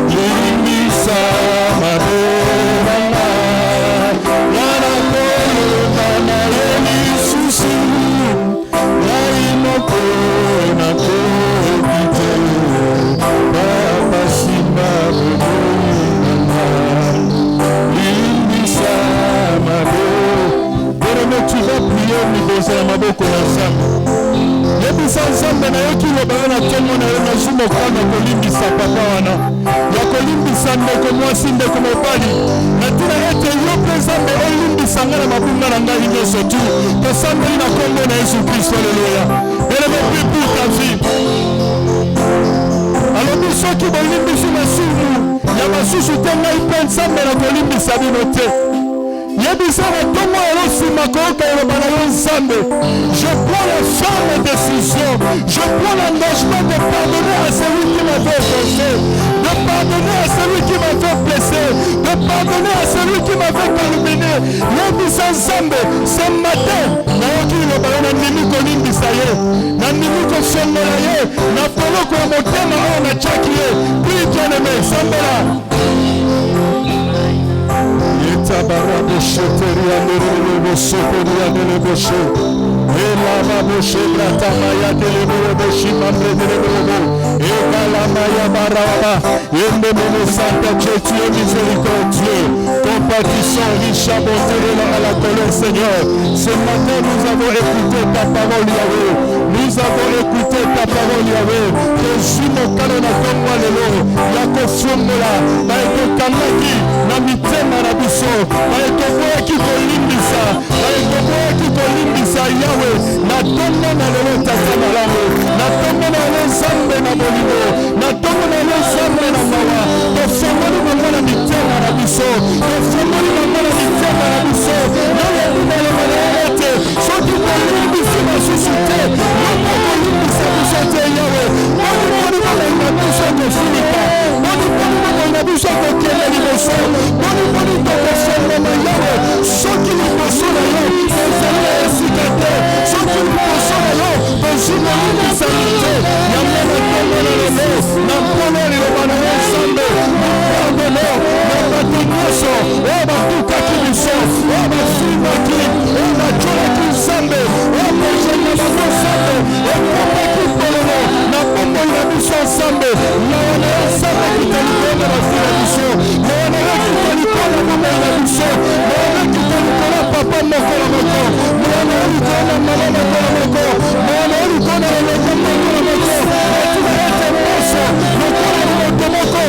limbisa mabe nanga nana koba na ye lisusu ngai moko nakoki te papa simba bomoi nanga limbisa mabe. Bien-aimé, tu vas prier au niveau de la maboko na Nzambe. Yebisa Nzambe na yo kiloba yo na tongo na yo na zumo kona kolimbisa papa wana ya kolimbisa ndeko mwasi ndeko mobali natina ete yo mpe Nzambe olimbisa nga na mabunga na ngai nyonso tu tosambeli na kombo na Yesu Kristo. Alléluia. Bien-aimé, prie pour ta vie. alobi soki bolimbisi masumu ya basusu te ngai mpe Nzambe na kolimbisa bino te. Je prends la ferme décision. Je prends l'engagement de pardonner à celui qui m'a fait offenser, de pardonner à celui qui m'a fait blesser, de pardonner à celui qui m'a fait calomnier. Yebisa Nzambe, ce matin, naoki loba na nimi kolimbisa ye, na nimi kosongola ye, na poloko ya motema oyo na tchaki ye. Prie bien-aimé, sambela. Yetabara sheteria nerebo soteria nerebo she. Elava boshe bratamaya nerebo shi mamre nerebo. Ekalamaya baraba. Yende mene santa Dieu, tu es miséricordieux. Compatissant, riche, abondé à la colère, Seigneur. Ce matin, nous avons écouté ta parole, Yahweh. Nous avons écouté ta parole, Yahweh. Tozimo kalona kongwa lelo. Yako fiomola. Baeko kamaki. Na mitema na biso. Baeko boya kiko limbisa. Baeko boya kiko limbisa, Yahweh. Na tomo na lelo tata malamu. Na tomo na lelo zambe na bolimo. Na tomo na lelo zambe na mawa. Tofongoli mama na mitema na biso. Tofongoli mama na mitema na biso. Na lelo na lelo na lelo. Soki kolimbisi na susute. Mama kolimbisa bisote, Yahweh. Moni mama na biso kosilika. Moni na biso kokele liboso. Moni tokosonga na Yahweh. Soki liboso na yo. Ezali esikate. Soki liboso na yo. Tozima limbisa mite. Yamna na tongo na lelo. Na mpone liloba na yo Nzambe. Na pardonne. Na bato nyonso. O batukaki biso. O bafimaki. O bajolaki Nzambe. O bajolaki bato Nzambe. Ekopaki pololo. Na pombo ya biso Nzambe. Na wana ya Nzambe kitalikona na fila biso. Na wana ya kitalikona mama ya biso. Na wana ya kitalikona papa moko la moko. Na wana ya kitalikona mama moko la moko. Na wana ya kitalikona la moko moko la moko. Na tuna ete moso. Na kona la moko moko.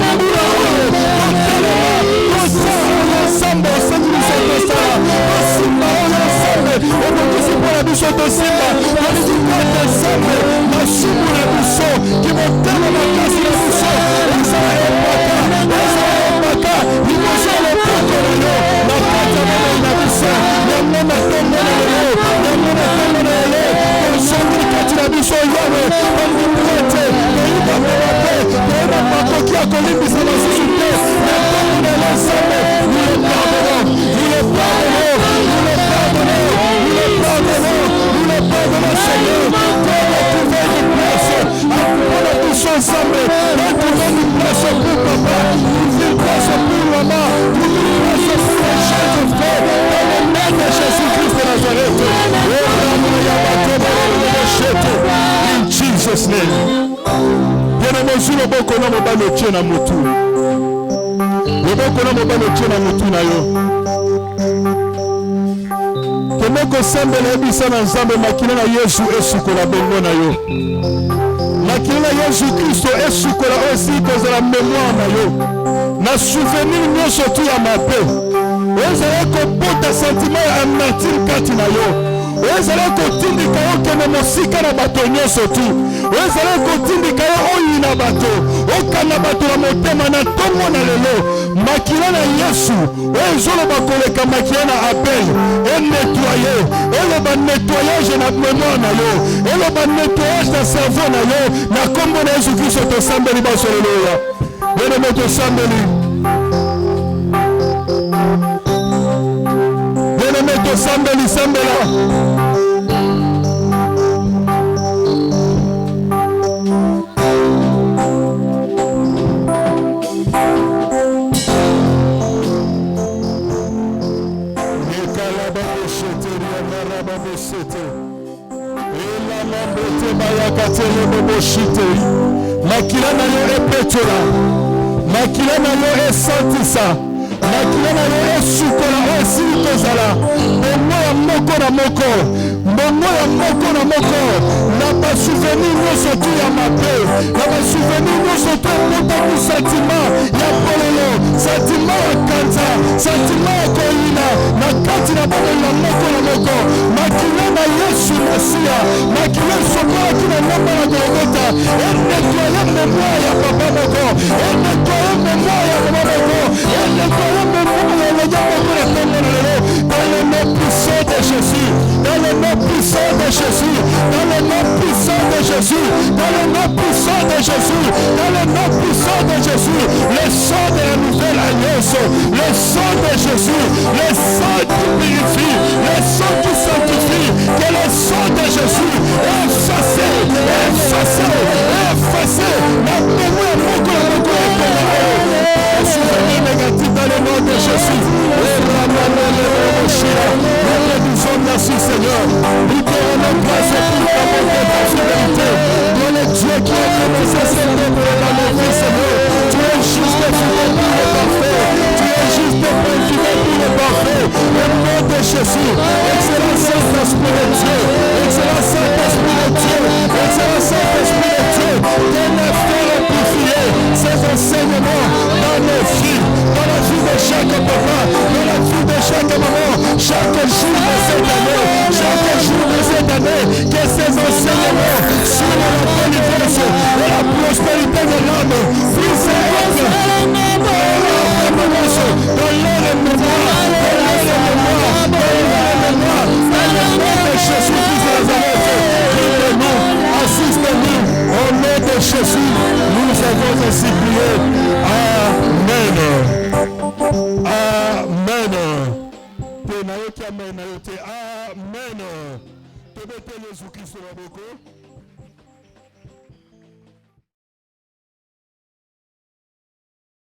Na mbura oye. Na telema. Kosa oye Nzambe. Osengi biso tosala. Osimba oye Nzambe. Obokisi pona biso tosimba. Olikikate Nzambe. Masumu na biso. Kimotema makasi na biso. Ezala epaka. Ezala epaka. Liboso le poko na yo. Na kata mama na biso. Nyamna na tongo na lelo. Nyamna na tongo na lelo. Konsongi kati na biso Yahweh. Kondi prete. Koyiba mewape. Koyiba makoki ya kolimbisa na susu te. Na tongo na lelo Nzambe. Nous le pardonnons. Nous le pardonnons. Nous le pardonnons. Nous le pardonnons. Nous le pardonnons Seigneur. Comme trouver une place. Pour la bouche Nzambe. Trouver une place pour papa. Trouver une place pour maman. Trouver une place pour les jeunes frères. Dans le nom de Jésus-Christ de Nazareth. In Jesus' name. Bien-aimé, sur le bon qu'on a mobile au tien à motu. Le bon qu'on a mobile au tien à motu na yo. Kemeko sembe na ebisa na Nzambe makina na Yesu esukola bongo na yo. Makina na Yesu Kristo esukola aussi kozala mémoire na yo. Na souvenir nyonso tu ya mabe. Ezala kopota sentiment ya amertume kati na yo. Ezala kotindika yo kende mosika na bato nyonso tu. Ezala kotindika yo oyi na bato. Okana bato na motema na tongo na lelo. Makila na Yesu. Ezoloba koleka makila na Abel. Nettoyer. Eloba nettoyage na mémoire na yo. Eloba nettoyage na cerveau na yo. Na kombo na Yesu Kristo tosambeli baso lelo ya. Bien-aimé tosambeli. Bien-aimé tosambeli sambela. Makila na yo epetola. Makila na yo esantisa. Makila na yo esukola esili kozala. Bongo ya moko na moko. Bongo ya moko na moko. Na basouvenir nyonso tu ya mabe. Na basouvenir nyonso tu motaku sentiment ya pololo. Sentiment ya kanza. Sentiment ya koyina. Na kati na bongo ya moko na moko. Makila na Yesu Masia. Makila sokola kina namba na Golgotha. Nettoyer mémoire ya papa moko. Nettoyer mémoire ya mama moko. Nettoyer mémoire ya mama moko. Jésus, dans le nom puissant de Jésus, le sang de la nouvelle alliance, le sang de Jésus, le sang qui purifie, le sang qui sanctifie, que le sang de Jésus est effacé, la mémoire est souvenir négatif dans le nom de Jésus. Nous te disons merci Seigneur, nous te rendons grâce pour ta bonté et ta fidélité. Tu es le Dieu qui a commencé cette œuvre dans nos vies Seigneur. Tu es juste et fidèle pour le parfait. Tu es juste et fidèle pour le parfait. Au nom de Jésus, excellent Saint-Esprit de Dieu, excellent Saint-Esprit de Dieu, excellent Saint-Esprit de Dieu, viens nous faire amplifier ces enseignements dans nos vies, dans la vie de chaque papa, dans la vie de chaque maman, chaque jour de cette année, que ces enseignements sur la délivrance et la prospérité de l'âme puissent être dans leur mémoire, Jésus de Nazareth, guide-nous, assiste-nous, au nom de Jésus, nous avons ainsi prié. Amen. Amen. Amen.